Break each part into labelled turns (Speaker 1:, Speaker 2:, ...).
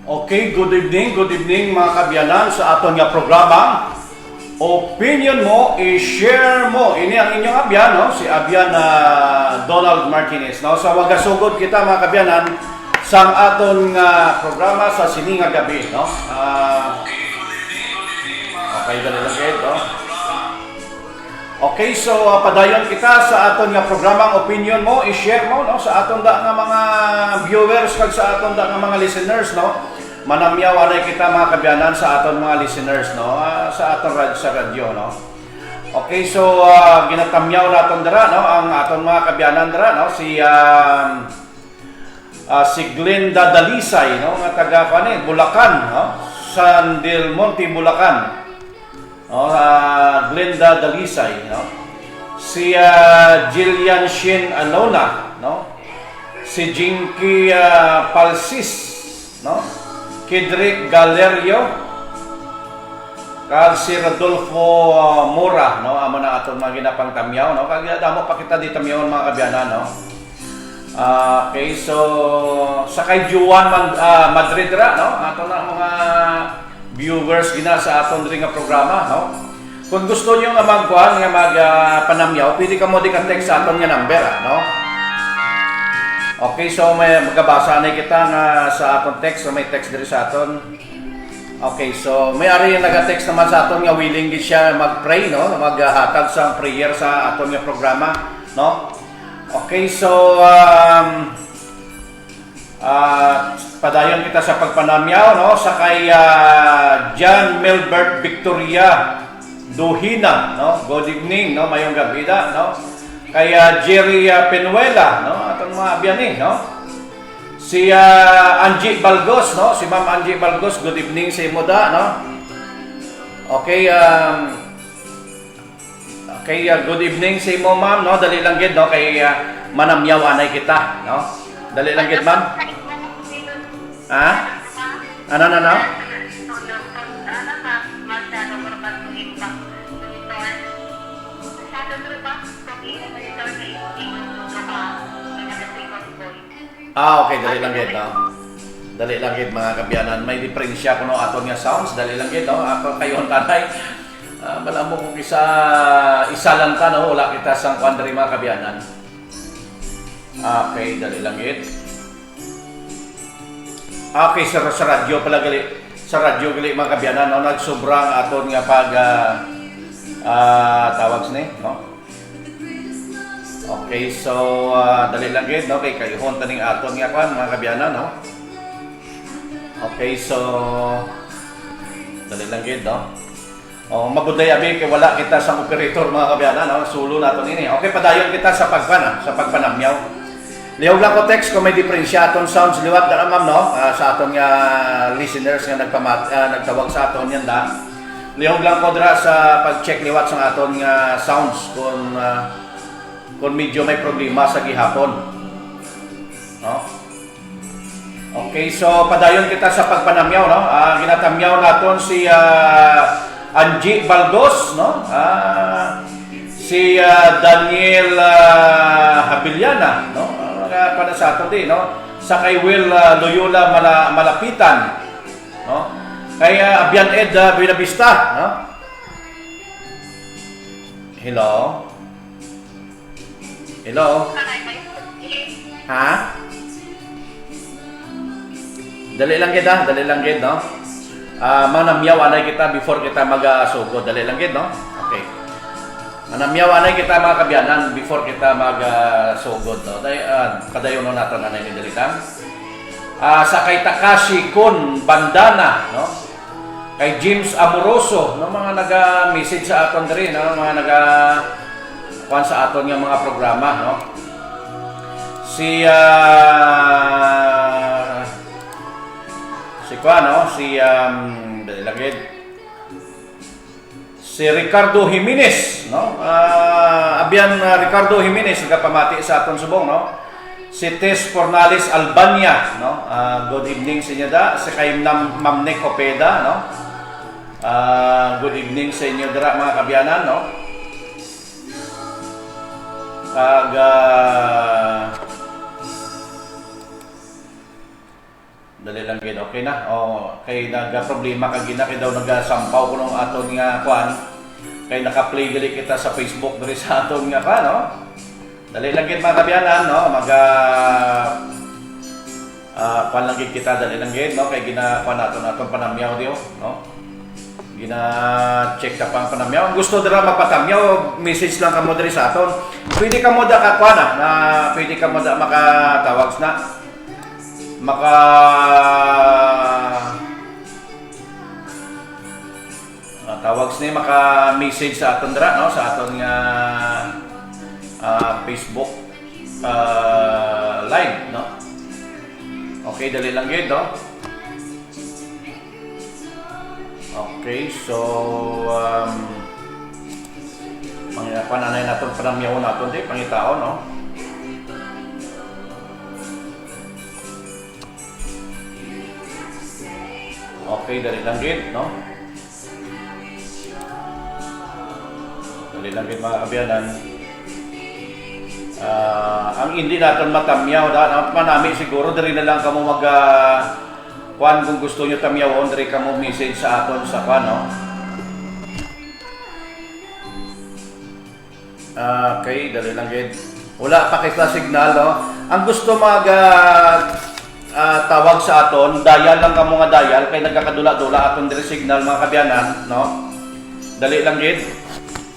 Speaker 1: Okay, good evening mga kabyanan sa aton nga programa. Opinion mo, i-share mo. Ini ang inyong abyan, no? Si abyan na Donald Martinez. No? So wagasugod kita mga kabyanan sa aton nga programa sa sininga gabi. No? Okay, ganun lang kayo. No? Okay, so padayon kita sa aton nga programang opinion mo, i-share mo no sa aton da nga mga viewers kag sa aton da nga mga listeners no. Manamyaw anay kita mga kabyanan sa aton mga listeners no sa aton sa radyo no. Okay, so ginatamyaw naton dira no ang aton mga kabyanan dira no si Glenda Dalisay no nga taga Bulacan no, San Del Monte Bulacan. Glenda Dalisay, no? Si Jillian Shin Anona, no? Si Jinky Palsis, no? Kidrick Galerio, kag si Rodolfo Mora, no? Amo na aton mga ginapang tamyaw, no? Kag damo pa kita di tamyaw mga kabyanan, no? Okay, so sa kay Juan Madrid ra, no? Ato na mga viewers gina sa aton diri nga programa no. Kung gusto niyo nga magkuhan nga panamyaw, pwede ka mo di ka text sa aton nga number no. Okay, so may magabasa na kita nga sa aton text, so may text diri sa aton. Okay, so may ari yung naga-text naman sa aton nga willing gid siya mag-pray no, maghatag sa prayer sa aton nga programa no. Okay, so padayon kita sa pagpanamyaw no sa kay John Melbert Victoria Duhina no, good evening no, mayong gabi da no. Kay Jerry Penuela no, atong mga abyan no. Si Angie Balgos no, si Ma'am Angie Balgos, good evening sa imo da no. Okay, good evening sa imo ma'am no, dali lang gid no kay manamyaw anay kita no. Dali lang gid ma'am. Ha? Ano? Okay, dali lang gid no. Dali lang gid mga kabyanan. May diferensya kuno aton nga sounds, dali lang gid no. Ako kayon tanay. Malamo kung isa lang ta no, wala kita sang kuandri mga kabyanan. Okay, dali lang gid. Okay, sa radyo pala gali. Sa radyo gali mga kabyanan no, nagsobrang aton nga pag tawag ni no. Okay, so dali lang gid no kay kayuhon taning aton nga kwan mga kabyanan no. Okay, so dali lang gid no. Mabuday abi kay wala kita sa operator mga kabyanan no, sulo naton ini. Okay, padayon kita sa pagpanamyaw. Lihog lang ko text kung may diferensya aton sounds liwat na ma'am no, sa aton nga listeners nga nagtawag sa aton yan da. Lihog lang ko dira sa pag-check liwat sa aton nga sounds kung medyo may problema sa gihapon. No? Okay, so padayon kita sa pagpanamyaw no. Ginatamyaw naton si Angie Balgos no. Si Daniel Habiliana no. Para sa aton din no, sa kay Will Loyola Malapitan no, kay Abian Ed Binavista no. Hello ha, dali lang gid no. Manamyaw anay kita before kita magasugod, dali lang gid no. Okay, manamyaw anay kita mga kabyanan before kita magsugod no. Padayon no naton anay ni dalitan. Sa kay Takashi Kun Bandana no. Kay James Amoroso no, mga naga-message sa aton diri no, mga kuan sa aton nga mga programa no. Si dalilagid si Ricardo Jimenez no. Abyan Ricardo Jimenez nagapamati sa aton subong no. Si Tess Fornales Albania no. Good evening sa inyo da. Si kay Ma'am Nick Opeda no. Good evening sa inyo dira mga kabyanan no. Dali lang gid, okay na. Kay nagka-problema kag gina kay daw nagasampaw ko nung aton nga kuan. Kay naka-play gali kita sa Facebook diri sa aton nga kuan, no. Dali lang gid mga kabyanan, no. Kuan lang gid kita, dali lang gid, no. Kay gina-kuan aton panamyaw diyo, no. Gina-check ka pang panamyaw. Ang gusto dira mapatamyaw, message lang kamo diri sa aton. Pwede ka mo da ka kuan na pwede ka mo da makatawag na tawag ni maka-message sa aton dira, no, sa aton nga Facebook live, no. Okay, dali lang gid, no. Okay, so mga pananay naton panamyaw naton di pangitao, no. Okay, dali lang gid, no? Dali lang gid mga kabyanan. Ang hindi natin matamyaw, manami siguro, dali na lang kamo kuan kung gusto nyo tamyawon, dali kamo message sa aton sa kuan, no? Okay, dali lang gid. Wala pa kita signal, no? Ang gusto tawag sa aton, dial lang kamo nga dial kay nagkakadula-dula aton diri signal mga kabyanan, no. Dali lang gid.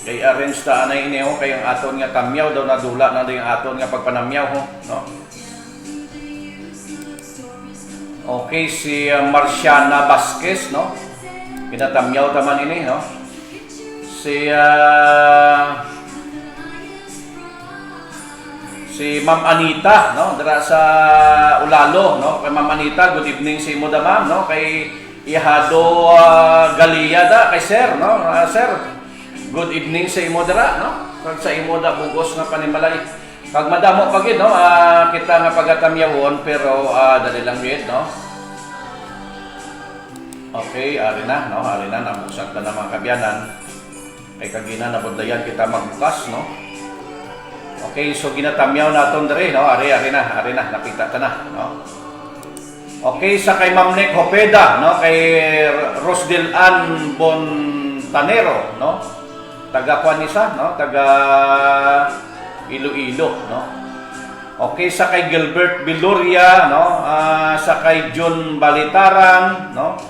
Speaker 1: Kay arrange ta anay ineo kay ang aton nga tamyaw daw nadula na yung aton nga pagpanamyaw, no. Okay, si Marciana Vasquez, no. Pinatamyaw taman ini, no. Si Ma'am Anita, no, dira sa Ulalo, no. Kay Ma'am Anita, good evening sa imo da, ma'am, no. Kay Ihado Galia da kay sir, no. Sir, good evening sa imo dira, no. Kag sa imo da bugos nga panimalay. Kag madamo pa gid, no, kita nga pagatamyawon pero dali lang gid, no. Okay, ari na, no. Ari na nabuksan ta na mga kabyanan. Kay kagina nabudlayan kita magbukas, no. Okay, so ginatamyaw naton diri, no. Ari na, nakita ta na, no. Okay, sa kay Ma'am Nick Hopeda, no, kay Rosdel Ann Bontanero, no. Taga Juanisa, no, taga Iloilo, no. Okay, sa kay Gilbert Biloria, no, sa kay John Balitaran, no.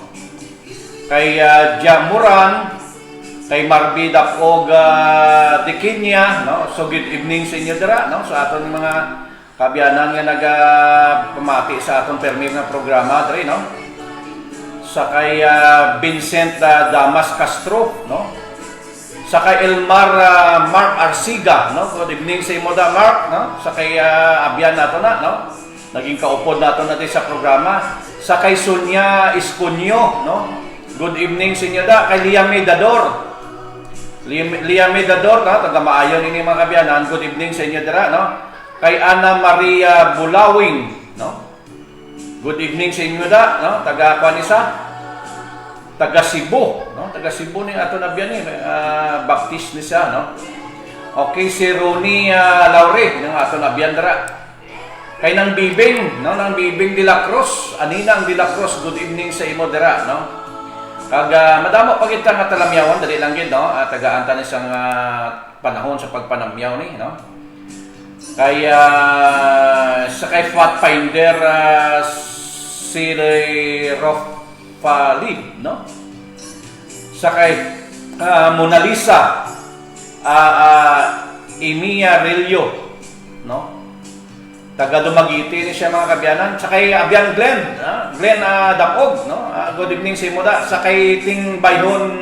Speaker 1: Kay Jamuran, kay Marby Dapog Dikinya, no. So good evening sa inyo dira, no, sa aton mga kabyanan nga nagapamati sa aton permit na programa diri, no. Sa kay Vincent Damas Castro, no. Sa kay Elmar Mark Arsiga, no. Good evening sa imo da, Mark, no. Sa kay abyan nato na, no. Naging kaupod nato natin sa programa. Sa kay Sonia Iscunyo, no. Good evening sa inyo da. Kay Lia Medador, no, taga Maayon ini mga kabyanan. Good evening sa inyo dira, no. Kay Ana Maria Bulawing, no. Good evening sa inyo da, no. Taga Juanisa, taga Cebu, no. Taga Cebu ni ato na biyan baptist ni siya, no. Okay, si Ronnie Laure ng ato na biyan dira. Kay nang Bibing, no, nang Bibing de la Cruz, Anina ang de la Cruz. Good evening sa imo dira, no. Kag madamo pa kita nga talamyawan, dali lang gid, no. Tagaan ta ni sang panahon sa pagpanamyaw ni, no. Kay sa kay Pathfinder si Rofalid, no. Sa kay Mona Lisa Emilia Rillo, no. Taga Dumaguete ni siya mga kabyanan. Sa kay Abian Glenn, Glenn Dapog, no. Good evening sa imo da. Sa kay Ting Bayhon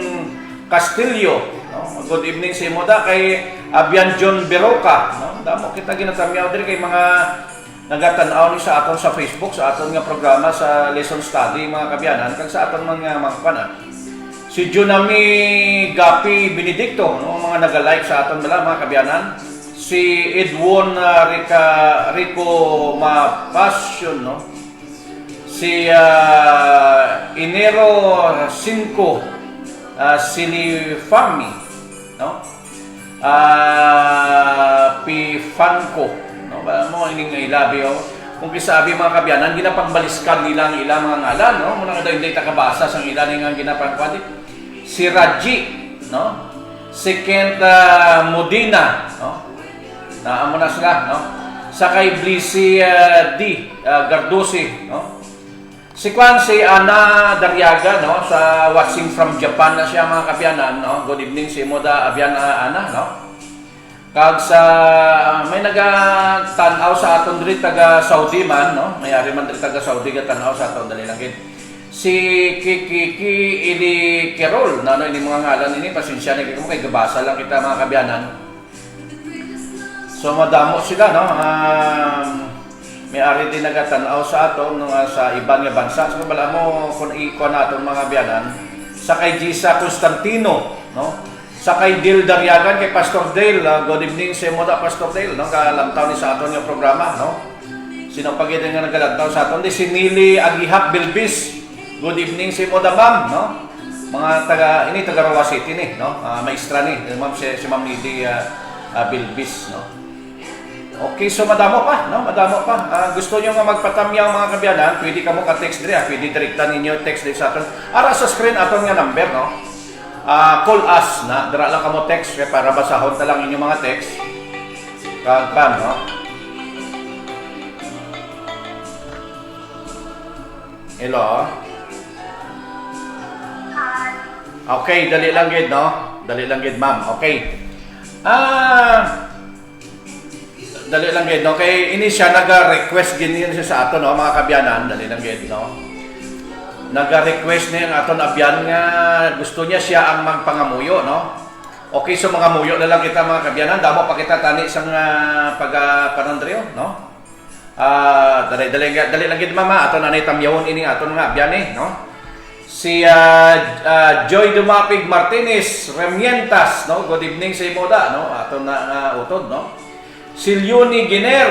Speaker 1: Castillo, no. Good evening sa imo da. Kay Abian John Beroca, no. Damo kita ginatamyaw diri kay mga nagatan-aw ni sa aton sa Facebook, sa aton nga programa sa lesson study mga kabyanan, kag sa aton mga magpana. Si Junami Gapi Benedicto, no, mga naga-like sa aton bala mga kabyanan. Si Edwon Rico Mapasyon, no. Si Enero 5 Sinifami, no. Pifanco, no. Mo ining ilabi, oh. kung kisabi mga kabyanan, ginapangbaliskan nilang ilang mga ngalan, no? Muna nga hindi takabasa sa ilan nga ginapangkwadi. Si Raji, no? Si Kent Modena, no? Naamo na sila, no? Sakay Blisi D. Gardusi, no? Si Kwan, si Ana Daryaga, no? Sa watching from Japan na siya mga kabyanan, no? Good evening si Moda Abiana Ana, no? Kag sa may naga-tanaw sa aton diri taga Saudi man, no? May ari man diri taga Saudi ga tanaw sa aton dali lang gid. Si Kiki Ili Kerol, no ini mga ngalan ini pasensya na kay kay gabasa lang kita mga kabyanan. So madamo sila, no? May ari din naga-tanaw sa aton sa ibang nga bansa. So bala mo kun iko naton mga kabyanan sa kay Gisa Constantino, no? Sa kay Dale Daryagan, kay Pastor Dale, good evening sa Moda Pastor Dale, no? Kalantaw ni sa aton yung programa, no? Sino pagitan nga nagalantaw sa aton? Si Nili Agihap Bilbis, good evening sa Moda Ma'am, no? Mga taga Rawa City ni, no? Maestra ni, ma'am si Ma'am Nili Bilbis, no? Okay, so madamo pa, no? Madamo pa. Gusto nyo nga magpatamyaw mga kabyanan, pwede ka mo ka-text diri, pwede direkta ninyo text diri sa aton. Ara sa screen aton nga number, no? Call us na dira lang kamo text para basahon ta lang inyong mga text kagpan, no? Hello. Okay, dali lang gid, no? Dali lang gid, ma'am. Okay. Dali lang gid, no? Kay ini siya naga-request gid niya sa aton, no, mga kabyanan, dali lang gid, no? Naga-request niya ang aton abyan nga gusto niya siya ang magpangamuyo, no? Okay, so mga muyo na lang kita mga kabyanan, damo pa kita tani sang pagpanandrio, no? Dali lang gid mama aton anay tamyawon ini aton nga abyan no? Si Joy Dumapig Martinez Remientas, no? Good evening sa imoda, no? Aton na utod, no? Si Leonie Giner,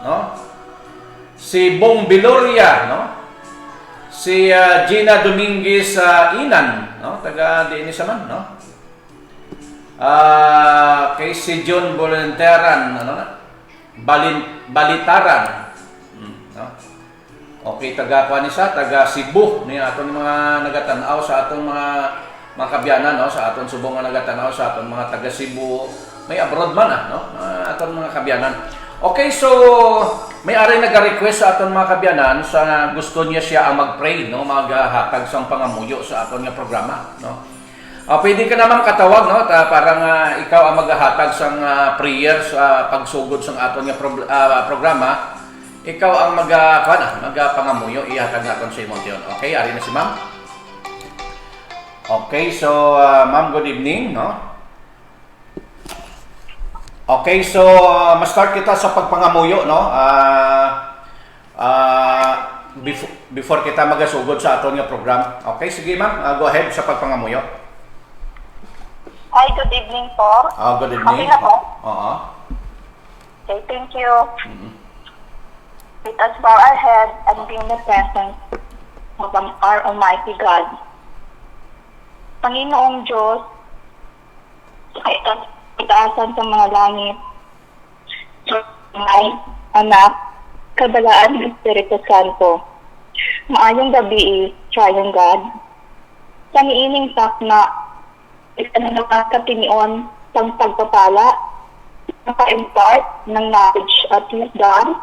Speaker 1: no? Si Bong Biloria, no? Si Gina Dominguez Inan, no? Taga diin sa man, no? Kay si John Volunteran, ano na? Balitaran. No? Okay, taga Kwanisa, taga Cebu, ni aton mga nagatanaw sa aton mga kabyanan, no? Sa aton subong nga nagatanaw sa aton mga taga Cebu. May abroad man, no? Aton mga kabyanan. Okay, so may ari nag-request sa aton mga kabyanan sa gusto niya siya ang mag-pray, no, maghatag sang pangamuyo sa aton nga programa, no. Pwede ka naman katawag, no, parang ikaw ang maghatag sang prayer sa pagsugod sang aton nga programa. Ikaw ang magpangamuyo ihatag naton sa imong diyon. Okay, ari na si ma'am. Okay, so ma'am, good evening, no. Okay, so ma-start kita sa pagpangamuyo, no? Before kita magasugod sa aton nga program. Okay, sige ma'am, go ahead sa pagpangamuyo.
Speaker 2: Hi, good evening po.
Speaker 1: Good evening.
Speaker 2: Okay na po?
Speaker 1: Oo.
Speaker 2: Okay, thank you. Let us bow our head and be in the presence of our Almighty God. Panginoong Diyos, itaasan sa mga langit, May, Anak, Kabalaan ng Espiritu Santo. Maayong gabi, Triune God. Sa niining sakna, ikananakatinion ng pagpapala, naka-impart ng knowledge at wisdom,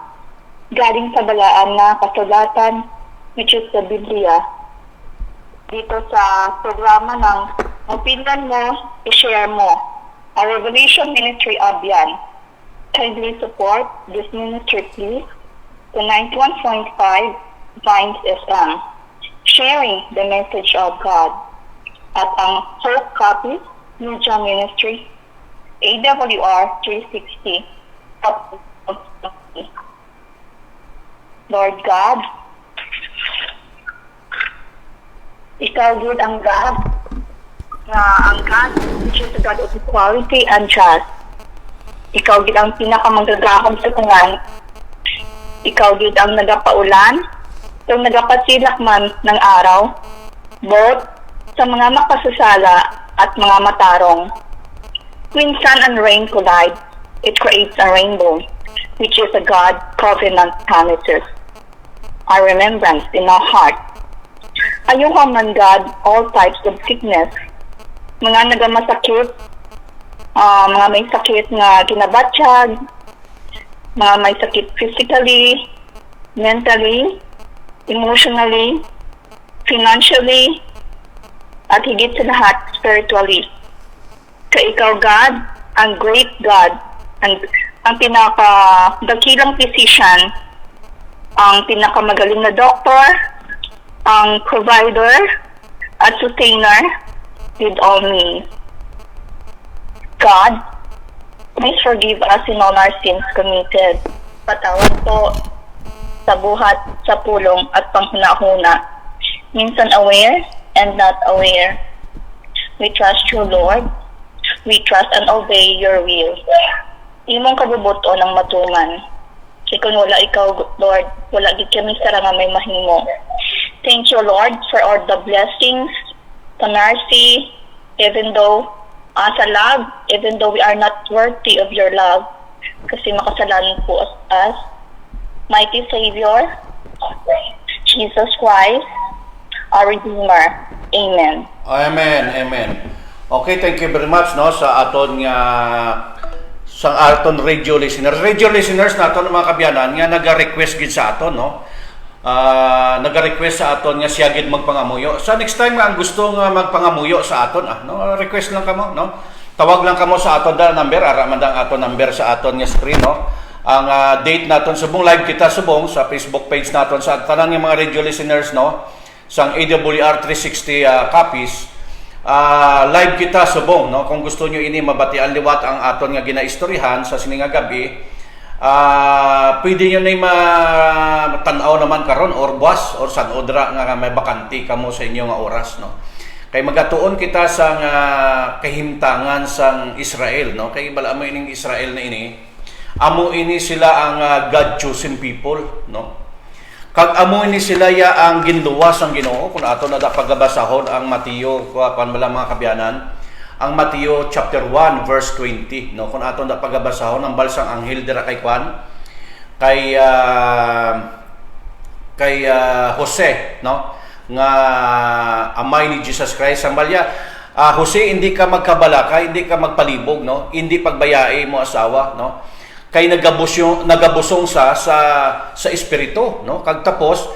Speaker 2: galing sa balaan na kasulatan, which is sa Biblia. Dito sa programa ng opinion mo, i-share mo. A Revelation Ministry Abyan. Kindly support this ministry, please. To 91.5 Vines SM. Sharing the message of God. At ang first copy, Media Ministry, AWR 360. Lord God, Ikaw good ang God, na ang God, which is the God of equality and trust. Ikaw gid ang pinakamanggagahom sa tanan. Ikaw gid ang nagapaulan, kung nagapasilak man ng araw, both sa mga makasasala at mga matarong. When sun and rain collide, it creates a rainbow. which is a God covenant promises, our remembrance in our heart. Ayuha man God all types of sickness, mga nagamasakit, mga may sakit nga ginabatsyag, mga may sakit physically, mentally, emotionally, financially, at higit sa lahat, spiritually. Ikaw, God, ang great God, ang pinaka-dakilang physician, ang pinakamagaling na doctor, ang provider, at sustainer with all means. God, please forgive us in all our sins committed. Patawad po sa buhat, sa pulong at panghunahuna, minsan aware and not aware. We trust you, Lord. We trust and obey your will. Imong kabubuto ng matuman. Kung wala ikaw, Lord, wala gid kami sarang may mahimo. Thank you, Lord, for all the blessings, the mercy, even though sa love, even though we are not worthy of your love, kasi makasalanan po us. Mighty Savior, Jesus Christ, our Redeemer. Amen.
Speaker 1: Amen, amen. Okay, thank you very much no sa aton nga sa aton radio listeners. Radio listeners naton mga kabyanan nga naga-request gid sa aton no. Naga-request sa aton nga siya gid magpangamuyo. Sa next time nga ang gusto nga magpangamuyo sa aton no, request lang kamo no. Tawag lang kamo sa aton da number, ara man ang aton number sa aton nga screen no. Ang date naton subong live kita subong sa Facebook page naton sa tanan nga mga radio listeners no. Sang AWR 360 copies. Live kita subong no. Kung gusto nyo ini mabatian liwat ang aton nga ginaistoryahan sa sininga gabi, pwede nyo na matanaw naman karon or buwas or san odra nga may bakanti kamo sa inyo nga oras no. Kay magatuon kita sa kahimtangan sang Israel no. Kay bala mo ining Israel na ini, amo ini sila ang God chosen people no. Kag amo ini sila ya ang ginluwas ang Ginoo kun ato na pagabasahon ang Mateo kuan bala mga kabyanan, ang Mateo chapter 1 verse 20 no. Kun ato na pagabasahon ang balsang anghel dira kay kuan kay Jose no nga amay ni Jesus Christ ang balya. Jose, hindi ka magkabalaka, hindi ka magpalibog no, hindi pagbayai mo asawa no. Kay nagabusong sa espiritu no. Kag tapos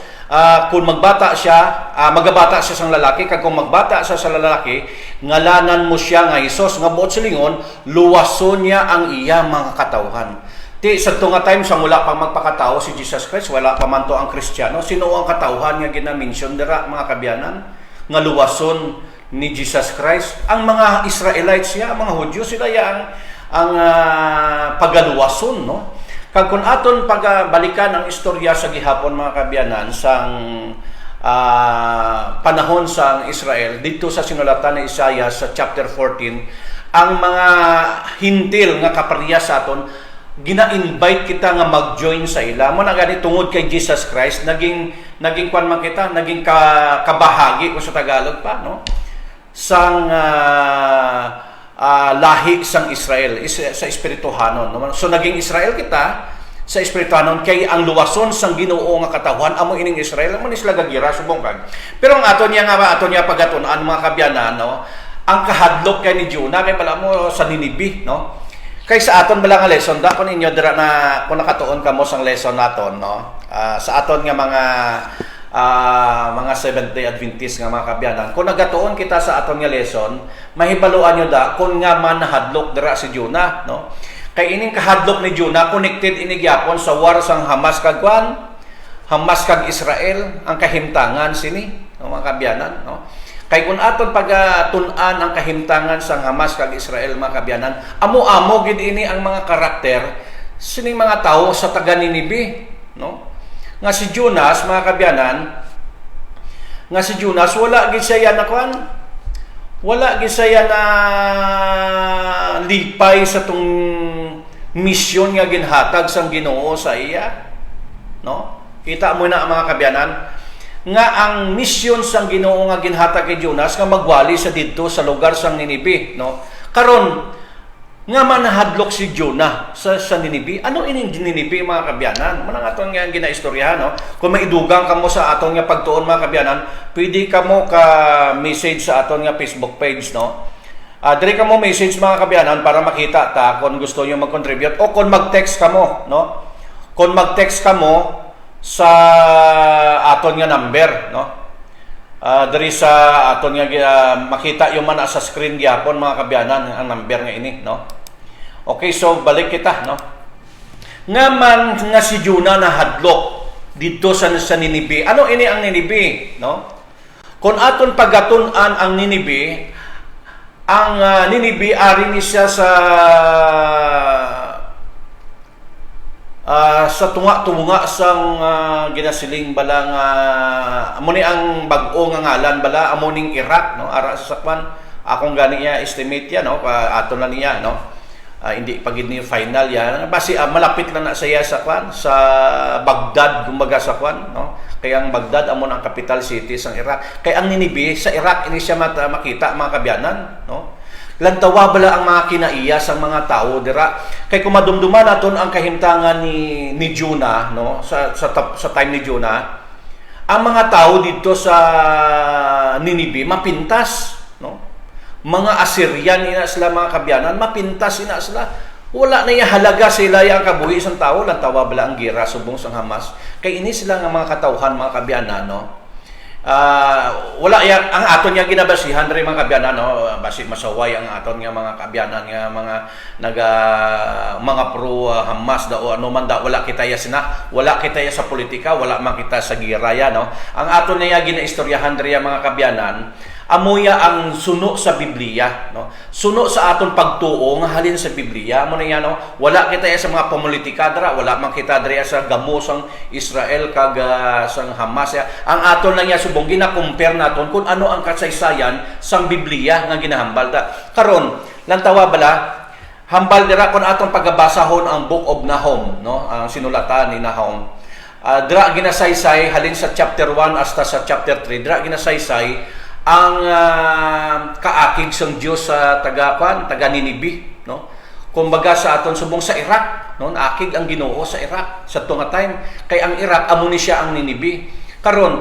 Speaker 1: kung magbata siya, magabata siya sang lalaki, kag kung magbata siya sa lalaki, ngalanan mo siya nga Hesus, nga buot silingon luwason niya ang iya mga katawhan. Ti sa tunga time sa mula pang magpakatao si Jesus Christ, wala pa man to ang Kristiyano. Sino ang katawhan nga gina-mention dira mga kabyanan nga luwason ni Jesus Christ? Ang mga Israelites siya, ang mga Hudyo, sila ya ang pagaluwason no. Kag kun aton pagbalikan ang istorya sa gihapon mga kabyanan sang panahon sang Israel dito sa sinulatan ni Isaiah sa chapter 14, ang mga hintil nga kaparehas sa aton gina-invite kita nga mag-join sa ila mo na gani tungod kay Jesus Christ, naging kwan man kita, naging kabahagi o sa Tagalog pa no sang lahi sang Israel sa espirituhanon no? So naging Israel kita sa espirituhanon kay ang luwason sang Ginoo nga katawhan amo ining Israel amo ni sila gagira subong kag. Pero ang aton niya pagatun-an mga kabyanan no, ang kahadlok kay ni Jonah kay bala mo sa Ninibe no. Kay sa aton bala nga lesson da kun inyo dira na kung nakatuon kamo sang lesson naton no, sa aton nga mga Seventh-day Adventist nga mga kabyanan, kung nagatuon kita sa aton nga lesson, mahibaluan nyo da kung nga man nahadlok dira si Jonah no. Kay ining kahadlok ni Jonah connected ini gyapon sa war sang Hamas kag Israel, ang kahimtangan sini no, mga kabyanan no. Kay kung aton pagatun-an ang kahimtangan sang Hamas kag Israel mga kabyanan, amo-amo gid ini ang mga karakter sining mga tawo sa taga Ninibe no. Nga si Jonas mga kabyanan, nga si Jonas wala gid siya na kwan, wala gid siya na lipay sa tong misyon nga ginhatag sang Ginoo sa iya no. Kita mo na mga kabyanan nga ang misyon sang Ginoo nga ginhatag kay Jonas nga magwali sa didto sa lugar sang Ninibe no. Karon nga manahadlok si Jonah sa Ninibe. Ano ini Ninibe mga kabyanan? Manang aton nga ginaistoryahan, no? Kung maidugang kamo sa aton nga pagtuon mga kabyanan, pwede kamo ka message sa aton nga Facebook page, no? Diri kamo message mga kabyanan para makita ta kung gusto niyo mag-contribute o kung mag-text kamo, no? Kung mag-text kamo sa aton nga number, no? Diri sa aton nga makita yung mana sa screen gyapon mga kabyanan ang number nga ini, no? Okay, so balik kita, no? Nga man nga si Jonah na hadlok dito sa Ninibe. Ano ini ang Ninibe, no? Kung aton pagatunan ang Ninibe, ang Ninibe ari ni siya sa tunga-tunga sang ginasiling bala nga amo ni ang bag-o nga ngalan bala amo ning Iraq, no? Ara sa sakwan akong gani ya estimate ya, no? Aton na niya, no? Hindi pagid ni final yan basi malapit lang na saya sa kwan sa Baghdad kumbaga sa kwan, no? Kaya ang Baghdad amo ang capital city sang Iraq. Kaya ang Ninibe sa Iraq ini siya makita mga kabyanan, no? Lantawa bala ang mga kinaiya sa mga tao dira. Kay kumadumduman naton ang kahimtangan ni Jonah, no? Sa time ni Jonah, ang mga tao dito sa Ninibe mapintas, no? Mga Assyrian ina sila mga kabyanan, mapintas ina sila. Wala na yung halaga sila yung kabuhi isang tao, lantawa bala ang gira subong sang Hamas. Kay ini sila nga mga katawhan mga kabyanan, no? Wala yang ang aton nga ginabasihan diri mga kabyanan, no? Basi masaway ang aton nga mga kabyanan nga mga pro Hamas da o ano man da, wala kita ya wala kita ya sa politika, wala man kita sa gira ya, no? Ang aton nga ginaistoryahan diri mga kabyanan, amoya ang suno sa Biblia, no? Suno sa aton pagtuo nga halin sa Biblia mo na yan, no? Wala kita sa mga politika dira, wala man kita dira sa gamosang Israel kag sang Hamas ya. Ang aton lang ya subong gina-compare naton kung ano ang kasaysayan sang Biblia nga ginahambal da. Karon lantawa bala hambal dira kun aton pagabasahon ang Book of Nahum, no? Ang sinulatan ni Nahum. Dira ginasaysay halin sa chapter 1 hasta sa chapter 3, dira ginasaysay ang kaakig sang Dios sa taga Ninibe, no? Kumbaga sa aton subong sa Iraq, no? Naakig ang Ginoo sa Iraq sa tunga time kay ang Iraq amo ni siya ang Ninibe. Karon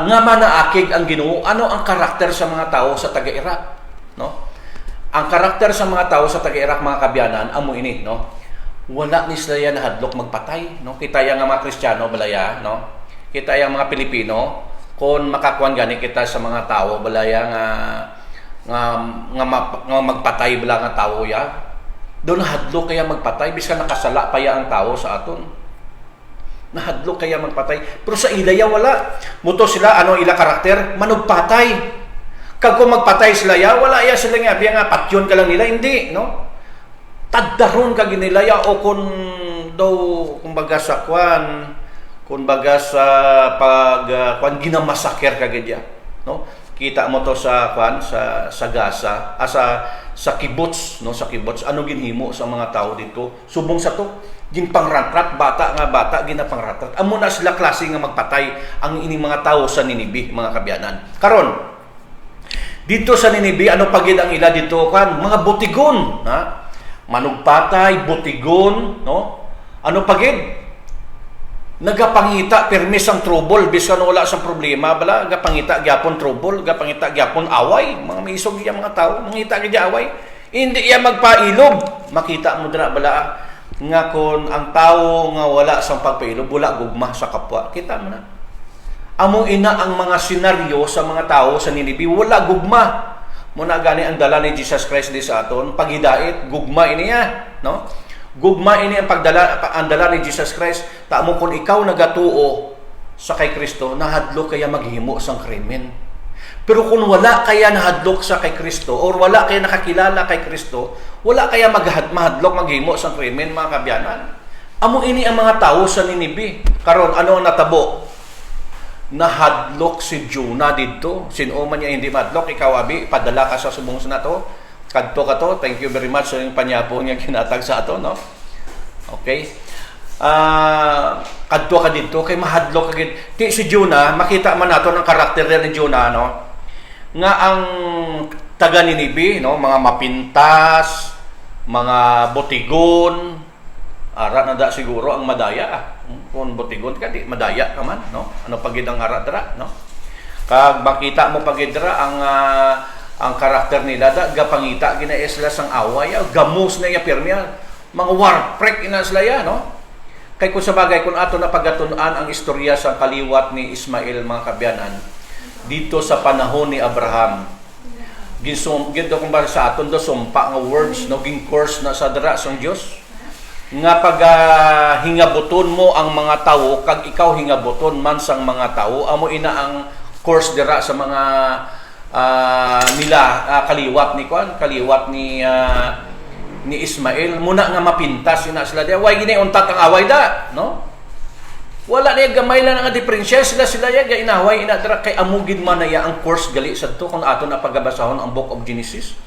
Speaker 1: nga man naakig ang Ginoo, ano ang karakter sa mga tao sa taga Iraq, no? Ang karakter sa mga tao sa taga Iraq mga kabyanan amo ini, no? Wala ni sila na hadlok magpatay, no? Kita yang mga Kristiyano balaya, no? Kita yang mga Pilipino kung makakuan gani kita sa mga tao balaya nga magpatay bala nga tao ya, doon hadlok kaya magpatay bisan nakasala pa ya ang tao sa aton, nahadlok kaya magpatay. Pero sa ilaya wala muto sila ano ila karakter manugpatay. Kag kung magpatay sila ya wala ya sila nga biya nga patyon ka lang nila, hindi, no? Taddaron ka ginilaya o kung daw kumbaga sa kwan kumbaga sa ginamasaker kagad, no? Kita mo to sa sa Gaza, sa kibbutz, no? Sa kibbutz ano ginhimo sa mga tao dito subong sa to ginpangratrat bata ginapangratrat. Amo na sila klase nga magpatay ang ining mga tao sa Ninibe mga kabyanan. Karon dito sa Ninibe ano pagid ang ila dito mga butigon, ha? Manugpatay, butigon, no? Ano pagid? Nagapangita permis ang trouble bisan wala sa problema bala gapangita gyapon trouble, gapangita gyapon away, mga maisog ya mga tao mangita gid away, hindi ya magpailog. Makita mo dira bala nga kon ang tao nga wala sang pagpailog wala gugma sa kapwa, kita mo na amo ina ang mga senaryo sa mga tao sa Ninibe, wala gugma mo na gani ang dala ni Jesus Christ di sa aton paghidait, gugma ini ya, no? Gugma ini ang dala ni Jesus Christ. Tamo kung ikaw nagatuo sa kay Kristo, nahadlok kaya maghimo sang krimen. Pero kung wala kaya nahadlok sa kay Kristo or wala kaya nakakilala kay Kristo, wala kaya mahadlok maghimo sang krimen mga kabyanan. Amo ini ang mga tao sa Ninibe. Karon ano ang natabo? Nahadlok si Jonah dito. Sino man niya hindi madlok, ikaw abi padala ka sa subong sa nato. Kadto ka to, thank you very much sa yung panyapo niya kinatag sa ato, no? Okay. Kadto ka dito, kay mahadlok ka ti si Jonah, makita man nato ng karakter ni Jonah, no? Nga ang taga Ninibe, no? Mga mapintas, mga botigon, ara na da siguro ang madaya. Kung botigon ka, di madaya ka man, no? Ano pagid ang ara dra, no? Kag makita mo pagid dra ang karakter nila da gapangita gina sila sang away, gamos na ya pirmiya, mga warprek ina sila ya, no? Kay kung sa bagay kung ato na pagatun-an ang istorya sa kaliwat ni Ismael mga kabyanan dito sa panahon ni Abraham. Ginto kung ba sa aton do sumpa nga words no ging course na sa dira sang Dios nga pag hingabuton mo ang mga tawo kag ikaw hingabuton man sang mga tawo amo ina ang course dira sa mga nila kaliwat ni Ismael muna nga mapintas ina sila dia way gini untat ang away da no wala niya gamay lang nga diferensya sila ya inaway ina dira kay amugid man ya ang course gali sadto kung ato na pagabasahon ang Book of Genesis.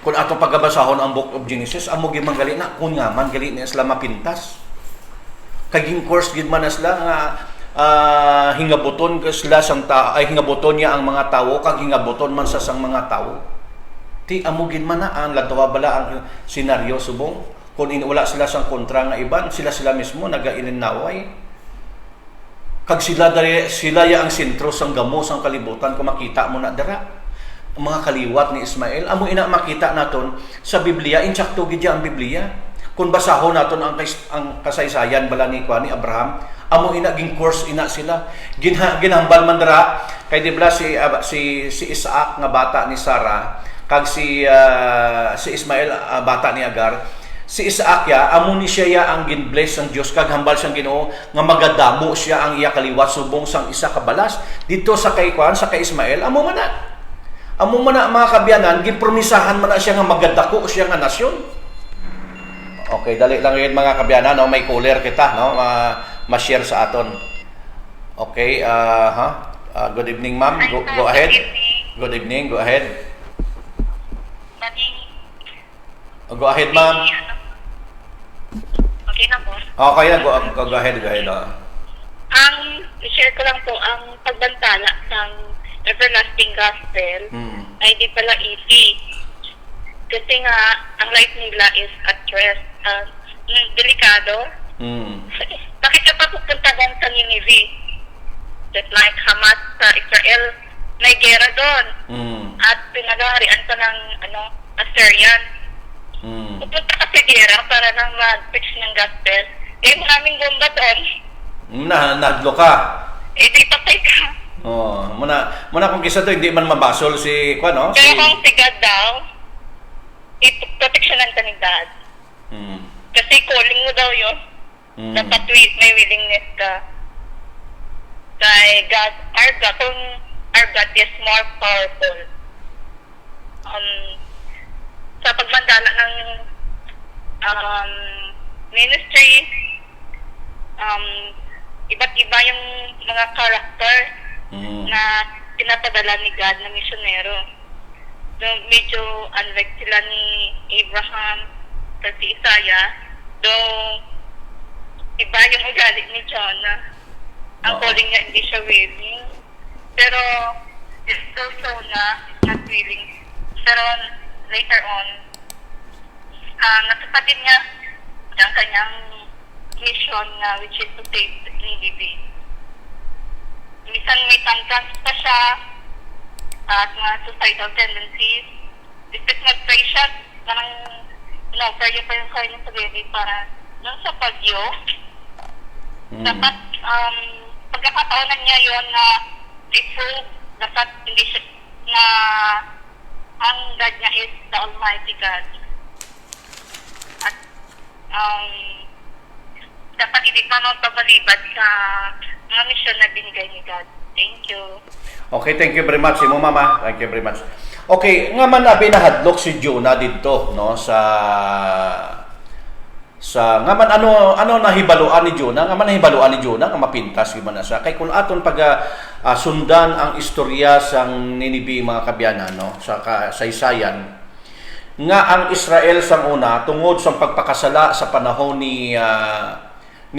Speaker 1: Kung ato pagabasahon ang Book of Genesis, amo gid man gali na kun nga man gali na sila mapintas. Kaging course gid man na sila nga hingabuton sila sang hingabuton niya ang mga tawo kag hingabuton man sa sang mga tawo. Ti amo gid man na ang ladwa bala ang senaryo subong kung wala sila sang kontra nga iban, sila mismo nagaininaway. Kag sila ya ang sentro sang gamo sang kalibutan kung makita mo na dira. Ang mga kaliwat ni Ismael amo ina makita naton sa Biblia insakto gid ang Biblia kung basahon naton ang kasaysayan bala ni Abraham amo ina ging course ina sila ginhambal man dira kay di bala si Isaac nga bata ni Sarah kag si Ismael bata ni Agar si Isaac ya amo ni siya ya ang ginbless ang Dios kag hambal siyang Ginoo nga magadamo siya ang iya kaliwat subong sang isa ka balas dito sa kay Ismael amo man na mga kabyanan, gipromisahan man na siya nga magadako siya nga nasyon. Okay, dali lang yun mga kabyanan, no? May cooler kita, no? Ma-share sa aton. Okay, good evening ma'am, go ahead. Good evening, go ahead. Go ahead ma'am.
Speaker 2: Okay na po.
Speaker 1: Okay, go ahead.
Speaker 2: Ang share ko lang po ang pagbantala ng everlasting gospel ay di pala easy. Kasi nga, ang life nila is at rest. Delikado. Bakit ka pa pupunta doon sa Nineveh? Just like Hamas sa Israel, may gera doon. At pinagaharian pa ng Assyrian. Pupunta ka sa gera para nang mag-preach ng gospel. Maraming bomba doon.
Speaker 1: Nadlo ka.
Speaker 2: Di patay ka.
Speaker 1: Muna kung kisa to hindi man mabasol si no?
Speaker 2: Pero kung si God daw, proteksyonan ka ni God. Kasi calling mo daw yun. Dapat may willingness ka. Kay God, kung our God is more powerful. Sa pagmandala ng ministry, iba't iba yung mga character na pinapadala ni God na misyonero. So, medyo unlike sila ni Abraham at si Isaiah, though iba yung ugali ni Jonah. Ang calling niya hindi siya willing. Pero it's also not willing. Pero later on, natupad niya ang kanyang mission na which is to save Nineveh. Minsan may tantrums pa siya at mga suicidal tendencies. Despite nag-pray siya, parang pray pa yung kanyang sarili para nung sa pagyo. Dapat pagkakataonan niya yon na i-prove dapat hindi siya na ang God niya is the Almighty God. At dapat hindi pa magbabalibad sa mga mission na binigay ni God. Thank you.
Speaker 1: Okay, thank you very much, Imo Mama. Thank you very much. Okay, nga man abi nahadlok si Jonah didto no sa nga man ano nahibaluan ni Jonah, nga nga mapintas gyud man na siya. Kay kung aton pag sundan ang istorya sang Nineveh mga kabyanan no sa kasaysayan nga ang Israel sang una tungod sa pagpakasala sa panahon ni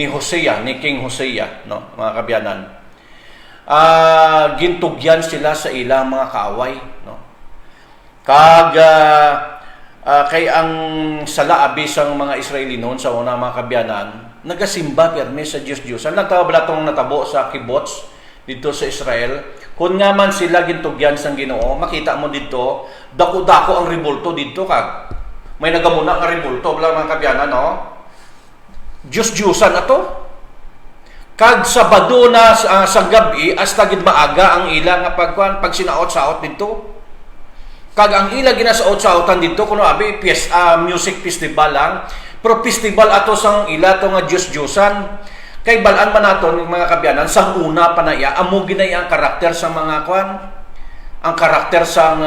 Speaker 1: Hosea, ni King Hosea, no, mga kabyanan. Gintugyan sila sa ilang mga kaaway, no. Kag kay ang sala abis ang mga Israeli noon sa una mga kabyanan, nagasimba perme sa Diyos-Diyosan. Nagtawala tong natabo sa kibbutz dito sa Israel. Kung nga man sila gintugyan sang Ginoo, makita mo dito, dako-dako ang rebulto dito kag. May nagamuna nga rebulto bala mga kabyanan, no? Diyos-Diyosan ato. Kag Sabado na sa gabi hasta gid maaga ang ila nga pag sinaot-saot dito. Kag ang ila ginasaot-saotan dito kuno abi music festival lang. Pero festival ato sang ila to nga Diyos-Diyosan. Kay balaan man naton mga kabyanan sang una panaya amo ginay ang karakter sa mga ang karakter sa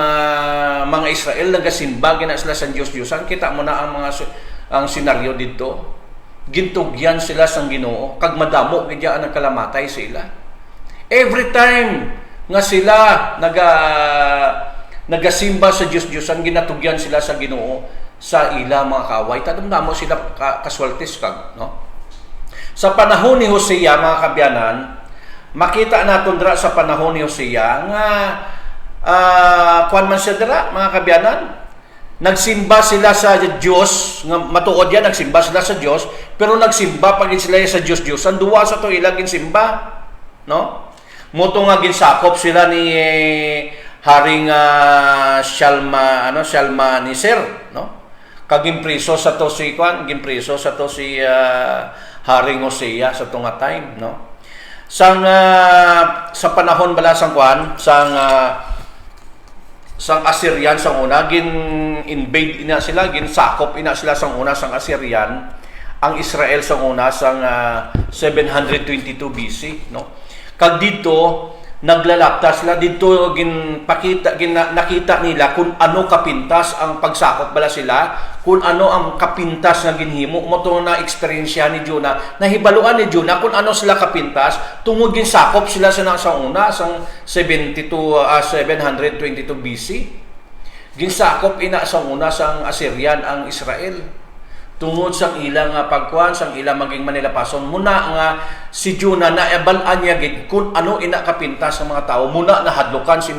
Speaker 1: mga Israel nagasimba gina sila sa Diyos-Diyosan. Kita mo na ang senaryo dito. Gintugyan sila sang Ginoo kag madamo gid ang kalamatay sila. Every time nga sila nagasimba sa Diyos-Diyosan, ginatugyan sila sa Ginoo sa ila mga kaaway. Tadamdamo sila kaswaltis kag, no? Sa panahon ni Hosea mga kabyanan, makita naton dira sa panahon ni Hosea nga kuan man siya dira mga kabyanan, nagsimba sila sa Dios, nga matuod yan, nagsimba sila sa Dios, pero nagsimba pagin sila sa Dios-Diyosan, duwa sa to ila ginsimba, no? Moto nga ginsakop sila ni Haring Shalmaneser, no? Kag ginpriso sa to si Haring Hosea sa tunga time, no? Sa panahon bala sang Assyrian sang una invade ina sila, ginsakop ina sila sang una sang Assyrian ang Israel sang una sang 722 BC, no? Kag dito naglalapta sila dito nakita nila kung ano kapintas ang pagsakop bala sila, kung ano ang kapintas nga ginhimo mo to na eksperyensya ni Jonah, nahibaluan ni Jonah kung ano sila kapintas tungod ginsakop sila sa una sang 722 BC. Ginsakop ina sa una sang Assyrian ang Israel. Tungod sang ilang pagkuan, sang ilang maging manilapason muna nga si Jonah na ebalan niya gid kung ano ina kapintas sa mga tao, muna nahadlokan si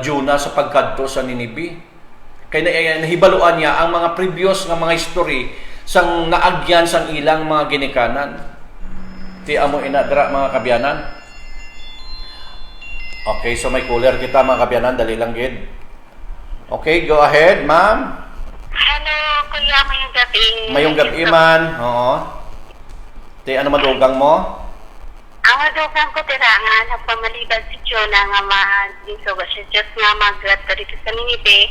Speaker 1: Jonah sa pagkadto sa Ninibe. Kay nahibaluan niya ang mga previous nga mga history sang naagyan sang ilang mga ginikanan. Ti amo ina dira mga kabyanan. Okay, so may cooler kita mga kabyanan, dali lang gid. Okay, go ahead, ma'am.
Speaker 3: Hello, kuya, mayong gabi.
Speaker 1: Mayong gabi man. Oo. Te, ano madugang mo?
Speaker 3: Ang madugang ko tira nga, nagpamalibad si Jonah nga mag-insuga siya Diyos nga mag-grato dito sa Ninibe.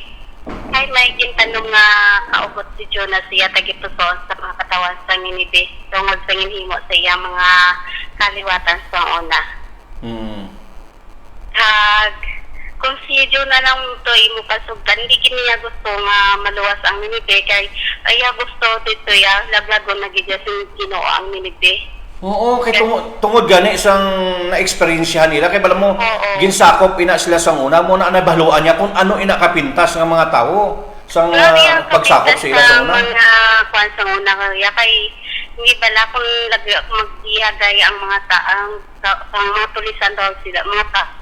Speaker 3: Ay may gintanong nga kaugot si Jonah siya tagipuson sa mga katawan sa Ninibe. Tungod sa ginhimo sa iya mga kaliwatan sa una. Kung si Jonah lang to imo pasugdan, hindi niya gusto nga maluwas ang Ninibe kay aya gusto dito ya laglagon na gid sa Ginoo ang Ninibe.
Speaker 1: Oo, kay tungod gani isang na-experience nila kay bala mo ginsakop ina sila sang una mo na nabahaluan niya kung ano ina kapintas ng mga tao sang pagsakop sila sa una.
Speaker 3: Mga kwan sa una kay hindi bala kung magdiyagay ang mga taang mga tulisan daw sila mga ta.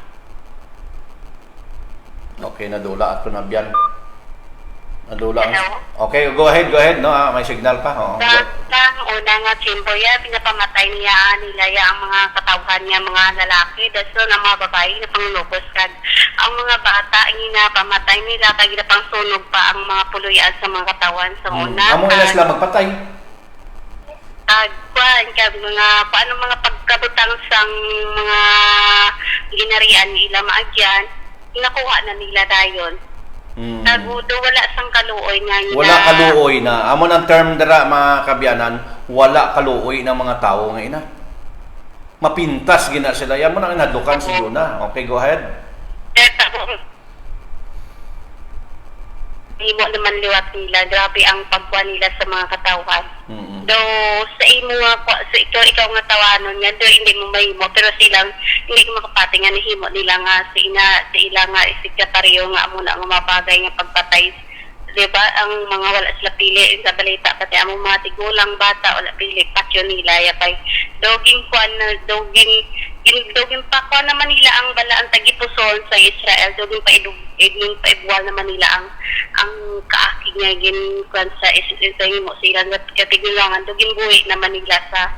Speaker 1: Okay, nadula ako na biyan. Nadula.
Speaker 3: Hello?
Speaker 1: Okay, go ahead, no? May signal pa. Oo.
Speaker 3: Sa una nga chimboya, pinapamatay niya nila ang mga katawhan niya, mga lalaki, daso na mga babae na panglubos kag ang mga bata ang inapamatay nila kag pang sunog pa ang mga puluyan sa mga katawan sa una.
Speaker 1: Amo ila sila magpatay.
Speaker 3: Paano mga pagkabutang sang mga ginarian nila maagyan, nakuha na nila dayon. Tagudo wala sang kaluoy nga nila.
Speaker 1: Wala kaluoy na. Amo ang term dara mga kabyanan, wala kaluoy ng mga tao nga ina. Mapintas gina sila. Yan mo nang inadukan si Jonah. Okay, go ahead.
Speaker 3: Hindi mo naman liwat nila. Grabe ang pagkuha nila sa mga katawan. Though sa imo nga ikaw nga tawanon nga do hindi mo mahimo pero silang hindi ko makapati nga nahimo nila nga sa ila nga sekretaryo nga amo na nga mapagay nga pagpatay, diba? Ang mga wala sila pili sa balita pati among mga tigulang bata wala pili patyo nila ya kay doging pa ko naman nila ang balaan tagipuson sa Israel doging pa evening 5 wall naman nila ang kaakig nga ginkuan sa isipin mo sila katiglangan dugin buhi naman nila sa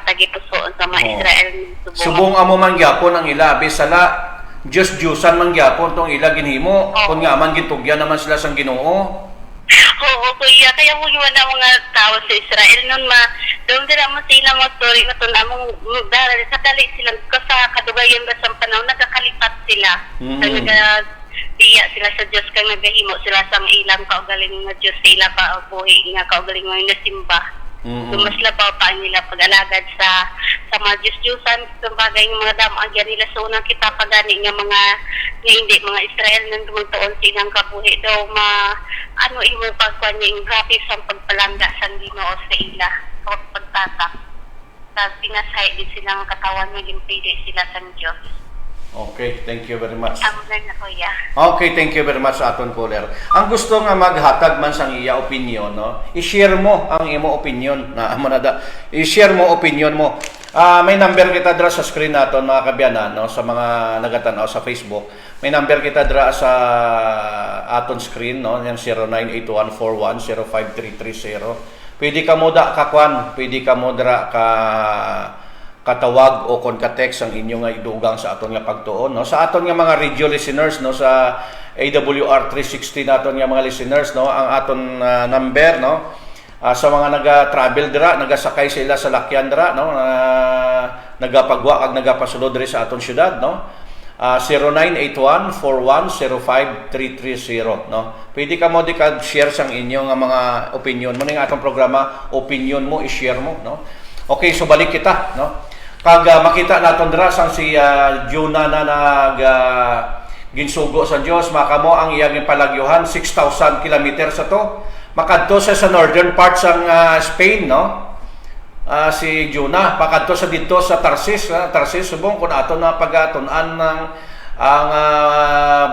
Speaker 3: tagipusoon sa mga Israel
Speaker 1: subong amo man gyapon ang ila bisala Diyos-Diyosan man gyapon tong ila ginhimo kun nga man gitugyan naman sila sang Ginoo.
Speaker 3: Oo, kuya. Kaya mo iwan na mga tao sa Israel nun doon din mo sila mga story na ito na mong kadali sila sa kadugayan ba sa panahon nagkakalipat sila. So, nagdiya sila sa Diyos kang nagahimo sila sa ilang kaugaling na Diyos sila buhi nga kaugaling nga nasimba. Mas labaw pa nila pag-alagad sa mga Diyos-Diyusan itong bagay ng mga damagyan nila sa unang kita pagani nga mga hindi mga Israel nang tumutuon silang kabuhi daw imo pagkuhan niya yung graphics ang pagpalangga sa Ginoo sa ila pagtatak sa pinasay din silang katawan niya gimpili sila sa Diyos.
Speaker 1: Okay, thank you very much.
Speaker 3: Na kuya.
Speaker 1: Okay, thank you very much sa aton caller. Ang gusto nga maghatag man sang iya opinion, no? I-share mo ang imo opinion na manada. I-share mo opinion mo. May number kita dra sa screen naton mga kabyanan, no? Sa mga nagatanaw sa Facebook. May number kita dra sa aton screen, no? Yang 098141053330. Pwede ka mo da kakwan, pwede ka mo dra katawag o kon ka-text ang inyo nga idugang sa aton nga pagtuon, no? Sa aton nga mga radio listeners, no, sa AWR 360 naton nga mga listeners, no, ang aton number, no, sa mga naga-travel dira, nagasakay sila sa lakyan dira, no, nagapagwa kag nagapasulod diri sa aton syudad, no, 0981-4105-330, no. Pwede ka mo di ka-share sang inyo nga mga opinion mo ning atong programa, opinion mo i-share mo, no. Okay, so balik kita, no. Kag makita naton dira sang si Jonah na ginsugo sa Dios, makamo ang iyang palagyuhan 6,000 kilometers sa to. Makadto sa northern part sang Spain, no. Si Jonah pakadto sa dito sa Tarsis, Tarsis subong kun ato na pagatun-an ng ang